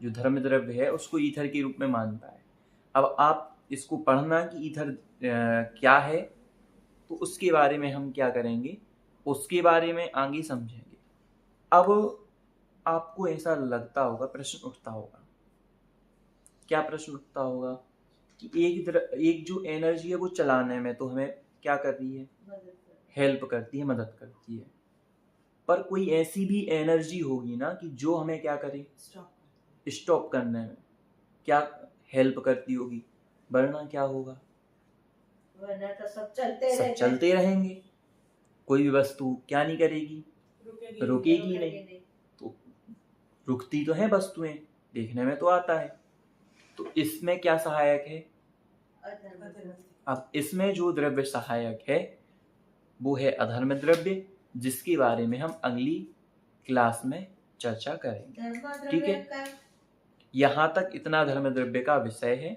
जो धर्म द्रव्य है उसको ईथर के रूप में मानता है. अब आप इसको पढ़ना कि ईथर क्या है, तो उसके बारे में हम क्या करेंगे, उसके बारे में आगे समझेंगे. अब आपको ऐसा लगता होगा, प्रश्न उठता होगा, क्या प्रश्न उठता होगा कि एक जो एनर्जी है वो चलाने में तो हमें क्या कर रही है? हेल्प करती है, मदद करती है. पर कोई ऐसी भी एनर्जी होगी ना कि जो हमें क्या करे? स्टॉप करने में क्या हेल्प करती होगी, वरना क्या होगा? वरना तो सब चलते सब रहते. चलते रहेंगे. कोई भी वस्तु क्या नहीं करेगी, रुकेगी रुकेगी नहीं। तो रुकती तो है वस्तुएं, देखने में तो आता है। तो इसमें क्या सहायक है? अधर्म। अब इसमें जो द्रव्य सहायक है वो है अधर्म द्रव्य, जिसके बारे में हम अगली क्लास में चर्चा करेंगे। ठीक है, यहाँ तक इतना धर्म द्रव्य का विषय है।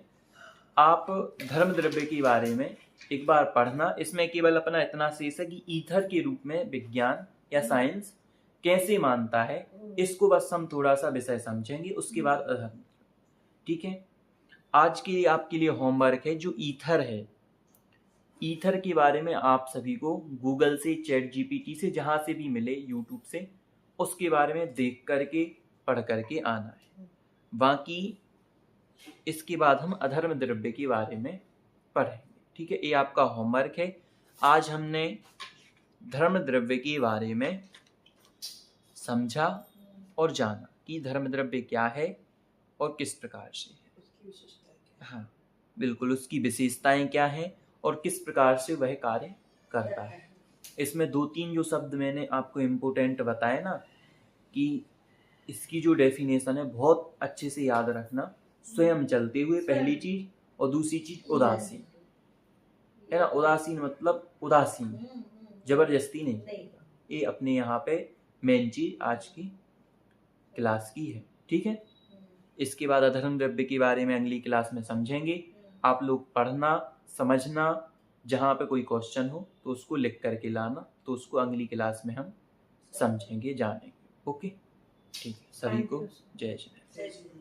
आप धर्म द्रव्य के बारे में एक बार पढ़ना। इसमें केवल अपना इतना शेष है कि ईथर के रूप में विज्ञान या साइंस कैसे मानता है, इसको बस हम थोड़ा सा विषय समझेंगे, उसके बाद अधर्म। ठीक है, आज के लिए आपके लिए होमवर्क है जो ईथर है। ईथर के बारे में आप सभी को गूगल से, चैट जीपीटी से, जहाँ से भी मिले, यूट्यूब से, उसके बारे में देख करके पढ़ करके आना है। बाकी इसके बाद हम अधर्म द्रव्य के बारे में पढ़ेंगे। ठीक है, ये आपका होमवर्क है। आज हमने धर्म द्रव्य के बारे में समझा और जाना कि धर्म द्रव्य क्या है और किस प्रकार से है। उसकी विशेषताएं क्या है? हाँ बिल्कुल, उसकी विशेषताएं क्या हैं और किस प्रकार से वह कार्य करता है। इसमें 2-3 जो शब्द मैंने आपको इम्पोर्टेंट बताए ना, कि इसकी जो डेफिनेशन है बहुत अच्छे से याद रखना। स्वयं चलते हुए पहली चीज, और दूसरी चीज उदासीन, है ना। उदासीन मतलब उदासीन, जबरदस्ती नहीं। ये अपने यहाँ पे मेन चीज आज की क्लास की है। ठीक है, इसके बाद अधर्म द्रव्य के बारे में अगली क्लास में समझेंगे। आप लोग पढ़ना, समझना, जहाँ पे कोई क्वेश्चन हो तो उसको लिख करके लाना, तो उसको अगली क्लास में हम समझेंगे, जानेंगे। ओके, ठीक है, सभी को जय श्री राम। जय श्री राम।